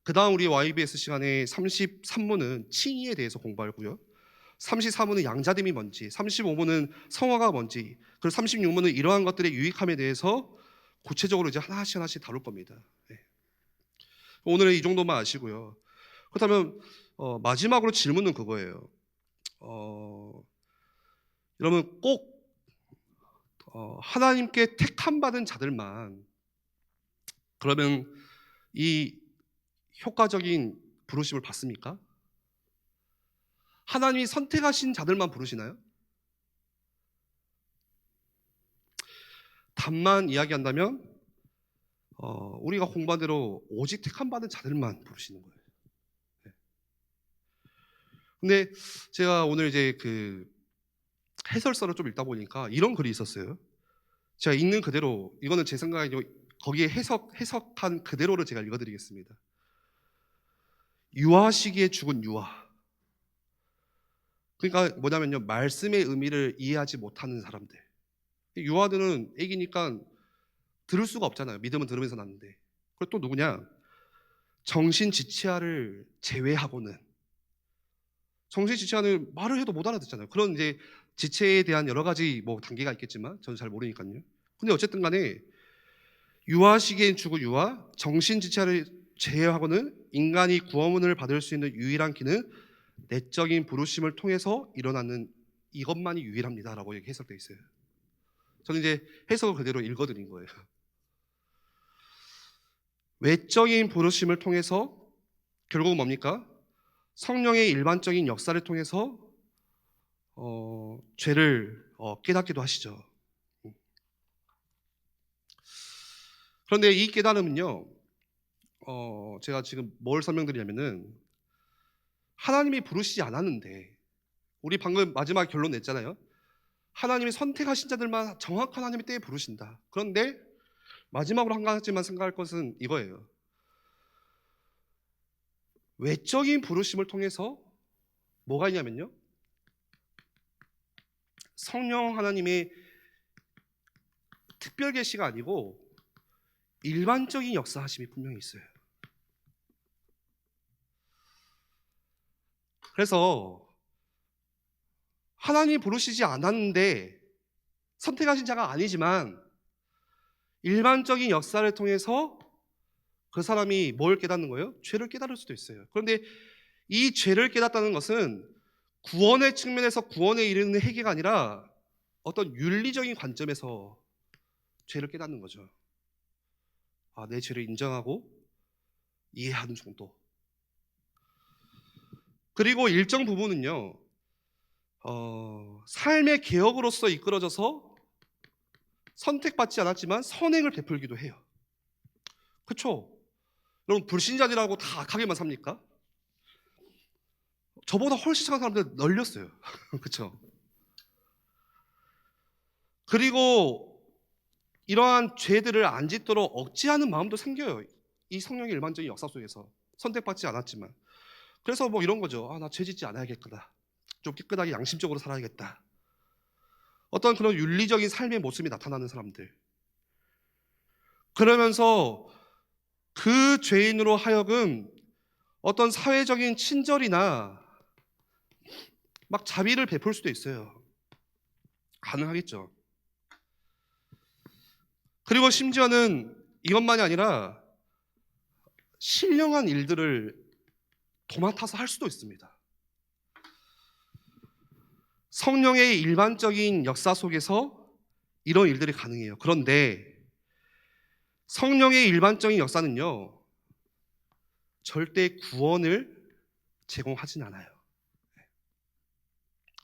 S1: 그 다음 우리 YBS 시간에 33문은 칭의에 대해서 공부하고요, 34문은 양자됨이 뭔지, 35문은 성화가 뭔지, 그리고 36문은 이러한 것들의 유익함에 대해서 구체적으로 이제 하나씩 다룰 겁니다. 네. 오늘은 이 정도만 아시고요. 그렇다면 마지막으로 질문은 그거예요. 여러분, 꼭 하나님께 택함 받은 자들만 그러면 이 효과적인 부르심을 받습니까? 하나님이 선택하신 자들만 부르시나요? 답만 이야기한다면 우리가 공부한 대로 오직 택함 받은 자들만 부르시는 거예요. 네. 근데 제가 오늘 이제 그 해설서를 좀 읽다 보니까 이런 글이 있었어요. 제가 읽는 그대로, 이거는 제 생각에 거기에 해석한 그대로를 제가 읽어드리겠습니다. 유아시기에 죽은 유아. 그러니까 뭐냐면요, 말씀의 의미를 이해하지 못하는 사람들. 유아들은 애기니까 들을 수가 없잖아요. 믿음은 들으면서 낳는데. 그리고 또 누구냐? 정신지체아를 제외하고는, 정신지체아는 말을 해도 못 알아듣잖아요. 그런 이제 지체에 대한 여러 가지 뭐 단계가 있겠지만 저는 잘 모르니까요. 근데 어쨌든 간에 유아시기엔 죽은 유아, 정신지체아를 제외하고는 인간이 구원을 받을 수 있는 유일한 길은 내적인 부르심을 통해서 일어나는 이것만이 유일합니다라고 해석되어 있어요. 저는 이제 해석을 그대로 읽어드린 거예요. 외적인 부르심을 통해서 결국은 뭡니까? 성령의 일반적인 역사를 통해서 죄를 깨닫기도 하시죠. 그런데 이 깨달음은요, 제가 지금 뭘 설명드리냐면은, 하나님이 부르시지 않았는데 우리 방금 마지막 결론 냈잖아요. 하나님이 선택하신 자들만 정확한 하나님의 때에 부르신다. 그런데 마지막으로 한 가지만 생각할 것은 이거예요. 외적인 부르심을 통해서 뭐가 있냐면요, 성령 하나님의 특별 계시가 아니고 일반적인 역사하심이 분명히 있어요. 그래서 하나님이 부르시지 않았는데, 선택하신 자가 아니지만 일반적인 역사를 통해서 그 사람이 뭘 깨닫는 거예요? 죄를 깨달을 수도 있어요. 그런데 이 죄를 깨닫다는 것은 구원의 측면에서 구원에 이르는 회개가 아니라 어떤 윤리적인 관점에서 죄를 깨닫는 거죠. 내 죄를 인정하고 이해하는 정도. 그리고 일정 부분은요, 삶의 개혁으로서 이끌어져서 선택받지 않았지만 선행을 베풀기도 해요. 그렇죠? 여러분, 불신자들하고 다 악하게만 삽니까? 저보다 훨씬 착한 사람들 널렸어요. 그렇죠? 그리고 이러한 죄들을 안 짓도록 억제하는 마음도 생겨요. 이 성령의 일반적인 역사 속에서 선택받지 않았지만. 그래서 뭐 이런 거죠. 나 죄 짓지 않아야겠구나. 좀 깨끗하게 양심적으로 살아야겠다. 어떤 그런 윤리적인 삶의 모습이 나타나는 사람들. 그러면서 그 죄인으로 하여금 어떤 사회적인 친절이나 막 자비를 베풀 수도 있어요. 가능하겠죠. 그리고 심지어는 이것만이 아니라 신령한 일들을 도맡아서 할 수도 있습니다. 성령의 일반적인 역사 속에서 이런 일들이 가능해요. 그런데 성령의 일반적인 역사는요, 절대 구원을 제공하진 않아요.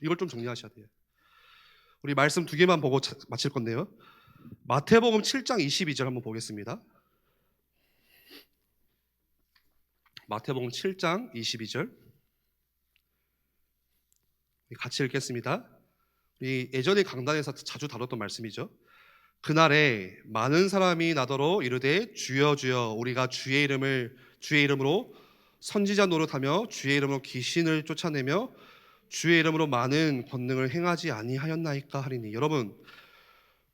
S1: 이걸 좀 정리하셔야 돼요. 우리 말씀 두 개만 보고 마칠 건데요. 마태복음 7장 22절 한번 보겠습니다. 마태복음 7장 22절 같이 읽겠습니다. 예전에 강단에서 자주 다뤘던 말씀이죠. 그날에 많은 사람이 나더러 이르되 주여 주여 우리가 주의 이름으로 선지자 노릇하며 주의 이름으로 귀신을 쫓아내며 주의 이름으로 많은 권능을 행하지 아니하였나이까 하리니. 여러분,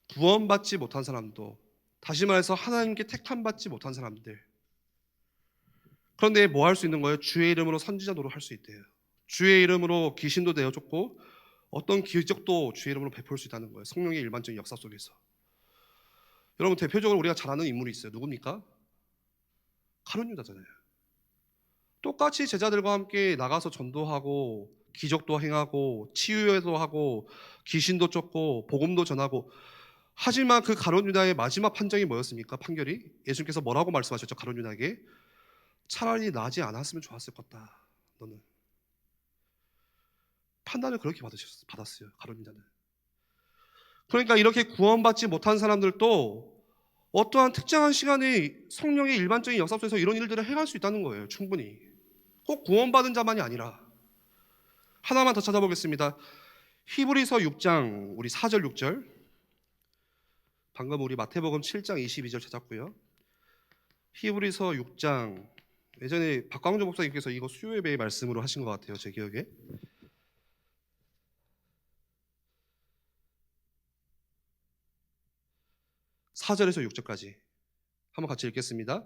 S1: 구원받지 못한 사람도, 다시 말해서 하나님께 택함받지 못한 사람들, 그런데 뭐 할 수 있는 거예요? 주의 이름으로 선지자 노릇할 수 있대요. 주의 이름으로 귀신도 내어줬고 어떤 기적도 주의 이름으로 베풀 수 있다는 거예요. 성령의 일반적인 역사 속에서. 여러분, 대표적으로 우리가 잘 아는 인물이 있어요. 누굽니까? 가룟 유다잖아요. 똑같이 제자들과 함께 나가서 전도하고 기적도 행하고 치유도 하고 귀신도 쫓고 복음도 전하고, 하지만 그 가룟 유다의 마지막 판정이 뭐였습니까? 판결이 예수님께서 뭐라고 말씀하셨죠? 가룟 유다에게 차라리 나지 않았으면 좋았을 것다. 너는. 판단을 그렇게 받았어요. 가룟 유다는. 그러니까 이렇게 구원받지 못한 사람들도 어떠한 특정한 시간에 성령의 일반적인 역사 속에서 이런 일들을 행할 수 있다는 거예요. 충분히. 꼭 구원받은 자만이 아니라. 하나만 더 찾아보겠습니다. 히브리서 6장 우리 4절 6절. 방금 우리 마태복음 7장 22절 찾았고요. 히브리서 6장, 예전에 박광조 목사님께서 이거 수요예배 말씀으로 하신 것 같아요. 제 기억에. 4절에서 6절까지 한번 같이 읽겠습니다.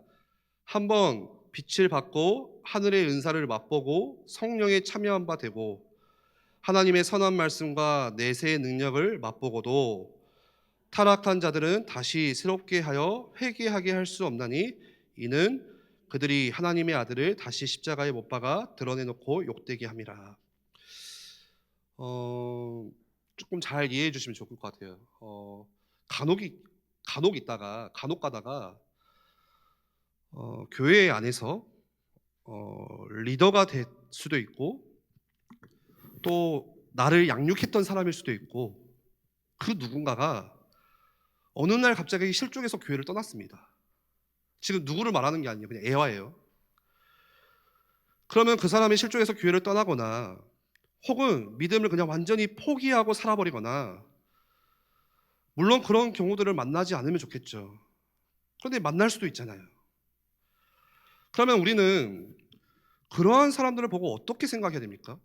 S1: 한번 빛을 받고 하늘의 은사를 맛보고 성령에 참여한 바 되고 하나님의 선한 말씀과 내세의 능력을 맛보고도 타락한 자들은 다시 새롭게 하여 회개하게 할 수 없나니 이는 그들이 하나님의 아들을 다시 십자가에 못 박아 드러내놓고 욕되게 함이라. 조금 잘 이해해 주시면 좋을 것 같아요. 간혹 가다가 교회 안에서 리더가 될 수도 있고 또 나를 양육했던 사람일 수도 있고, 그 누군가가 어느 날 갑자기 실족해서 교회를 떠났습니다. 지금 누구를 말하는 게 아니에요. 그냥 애화예요. 그러면 그 사람이 실족해서 교회를 떠나거나 혹은 믿음을 그냥 완전히 포기하고 살아버리거나, 물론 그런 경우들을 만나지 않으면 좋겠죠. 그런데 만날 수도 있잖아요. 그러면 우리는 그러한 사람들을 보고 어떻게 생각해야 됩니까?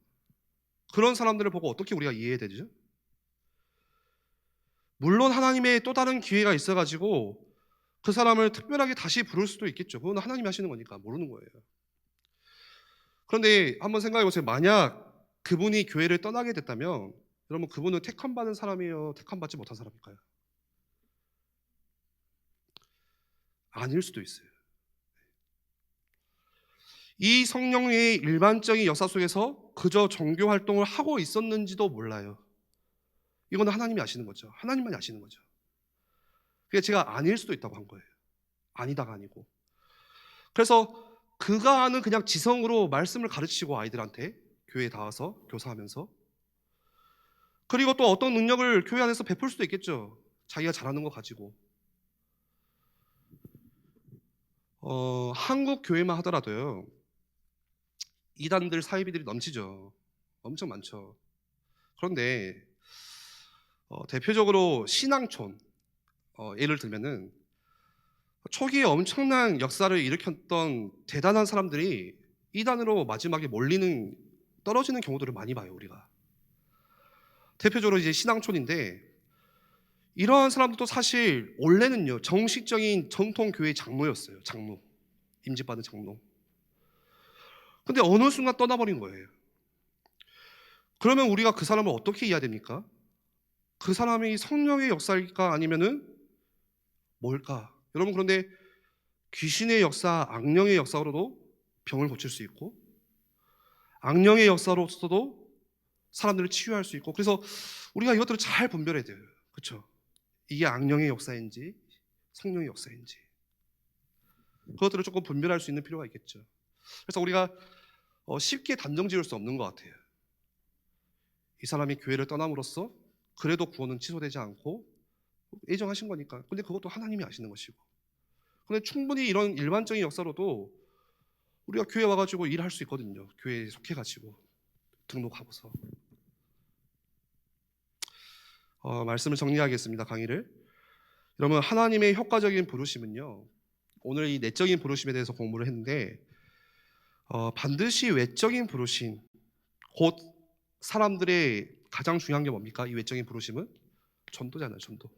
S1: 그런 사람들을 보고 어떻게 우리가 이해해야 되죠? 물론 하나님의 또 다른 기회가 있어가지고 그 사람을 특별하게 다시 부를 수도 있겠죠. 그건 하나님이 하시는 거니까 모르는 거예요. 그런데 한번 생각해 보세요. 만약 그분이 교회를 떠나게 됐다면 여러분, 그분은 택함 받은 사람이에요? 택함 받지 못한 사람일까요? 아닐 수도 있어요. 이 성령의 일반적인 역사 속에서 그저 종교 활동을 하고 있었는지도 몰라요. 이거는 하나님이 아시는 거죠. 하나님만이 아시는 거죠. 그게 제가 아닐 수도 있다고 한 거예요. 아니다가 아니고. 그래서 그가 아는 그냥 지성으로 말씀을 가르치고 아이들한테 교회에 닿아서 교사하면서, 그리고 또 어떤 능력을 교회 안에서 베풀 수도 있겠죠. 자기가 잘하는 거 가지고. 한국 교회만 하더라도요, 이단들 사이비들이 넘치죠. 엄청 많죠. 그런데 대표적으로 신앙촌, 예를 들면은 초기에 엄청난 역사를 일으켰던 대단한 사람들이 이단으로 마지막에 떨어지는 경우들을 많이 봐요, 우리가. 대표적으로 이제 신앙촌인데, 이러한 사람들도 사실 원래는요, 정식적인 전통 교회 장로였어요. 장로, 임직받은 장로. 근데 어느 순간 떠나버린 거예요. 그러면 우리가 그 사람을 어떻게 이해해야 됩니까? 그 사람이 성령의 역사일까, 아니면은 뭘까? 여러분, 그런데 귀신의 역사, 악령의 역사로도 병을 고칠 수 있고, 악령의 역사로서도 사람들을 치유할 수 있고, 그래서 우리가 이것들을 잘 분별해야 돼요. 그렇죠? 이게 악령의 역사인지 성령의 역사인지, 그것들을 조금 분별할 수 있는 필요가 있겠죠. 그래서 우리가 쉽게 단정 지을 수 없는 것 같아요. 이 사람이 교회를 떠남으로써 그래도 구원은 취소되지 않고 예정하신 거니까. 근데 그것도 하나님이 아시는 것이고. 근데 충분히 이런 일반적인 역사로도 우리가 교회 와가지고 일할 수 있거든요. 교회에 속해가지고 등록하고서. 말씀을 정리하겠습니다. 강의를. 여러분, 하나님의 효과적인 부르심은요, 오늘 이 내적인 부르심에 대해서 공부를 했는데, 반드시 외적인 부르심, 곧 사람들의 가장 중요한 게 뭡니까? 이 외적인 부르심은 전도잖아요. 전도.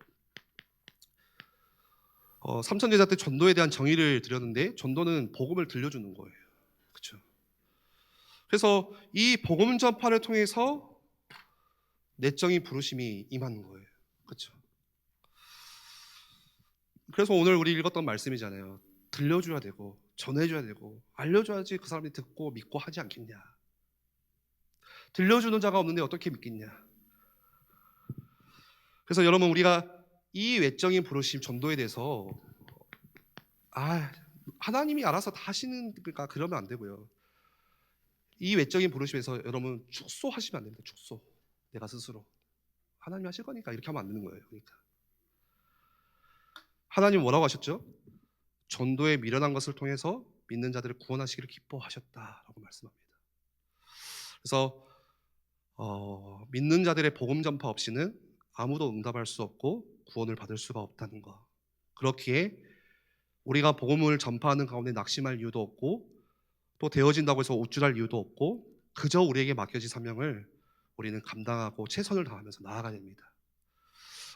S1: 삼천제자 때 전도에 대한 정의를 드렸는데, 전도는 복음을 들려주는 거예요. 그렇죠? 그래서 이 복음 전파를 통해서 내적인 부르심이 임하는 거예요. 그렇죠? 그래서 오늘 우리 읽었던 말씀이잖아요. 들려줘야 되고 전해줘야 되고 알려줘야지 그 사람이 듣고 믿고 하지 않겠냐. 들려주는 자가 없는데 어떻게 믿겠냐. 그래서 여러분, 우리가 이 외적인 부르심, 전도에 대해서 하나님이 알아서 다 하시는, 그러니까 그러면 안 되고요. 이 외적인 부르심에서 여러분 축소하시면 안 됩니다. 축소. 내가 스스로 하나님이 하실 거니까 이렇게 하면 안 되는 거예요. 그러니까 하나님 뭐라고 하셨죠? 전도에 미련한 것을 통해서 믿는 자들을 구원하시기를 기뻐하셨다라고 말씀합니다. 그래서 믿는 자들의 복음 전파 없이는 아무도 응답할 수 없고 구원을 받을 수가 없다는 것. 그렇기에 우리가 복음을 전파하는 가운데 낙심할 이유도 없고, 또 되어진다고 해서 우쭐할 이유도 없고, 그저 우리에게 맡겨진 사명을 우리는 감당하고 최선을 다하면서 나아가야 됩니다.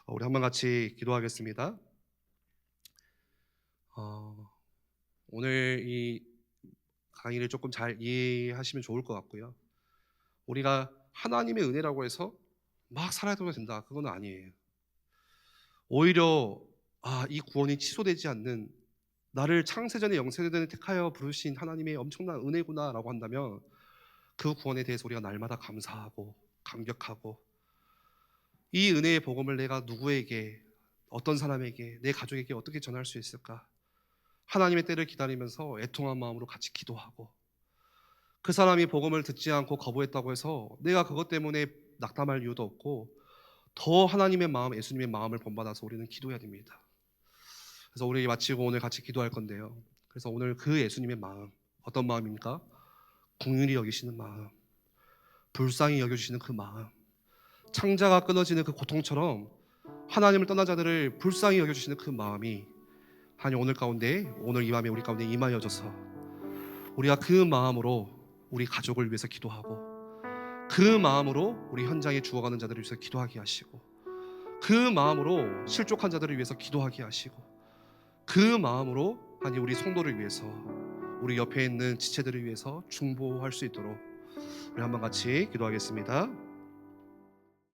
S1: 우리 한번 같이 기도하겠습니다. 오늘 이 강의를 조금 잘 이해하시면 좋을 것 같고요. 우리가 하나님의 은혜라고 해서 막 살아도 된다, 그건 아니에요. 오히려 이 구원이 취소되지 않는, 나를 창세전에 영세전에 택하여 부르신 하나님의 엄청난 은혜구나라고 한다면, 그 구원에 대해서 우리가 날마다 감사하고 감격하고, 이 은혜의 복음을 내가 누구에게, 어떤 사람에게, 내 가족에게 어떻게 전할 수 있을까, 하나님의 때를 기다리면서 애통한 마음으로 같이 기도하고, 그 사람이 복음을 듣지 않고 거부했다고 해서 내가 그것 때문에 낙담할 이유도 없고, 더 하나님의 마음, 예수님의 마음을 본받아서 우리는 기도해야 됩니다. 그래서 우리 마치고 오늘 같이 기도할 건데요. 그래서 오늘 그 예수님의 마음, 어떤 마음입니까? 긍휼히 여기시는 마음, 불쌍히 여겨주시는 그 마음, 창자가 끊어지는 그 고통처럼 하나님을 떠난 자들을 불쌍히 여겨주시는 그 마음이 하나님 오늘 이 밤에 우리 가운데 임하여져서 우리가 그 마음으로 우리 가족을 위해서 기도하고, 그 마음으로 우리 현장에 죽어가는 자들을 위해서 기도하게 하시고, 그 마음으로 실족한 자들을 위해서 기도하게 하시고, 그 마음으로 하나님 우리 성도를 위해서, 우리 옆에 있는 지체들을 위해서 중보할 수 있도록 우리 한번 같이 기도하겠습니다.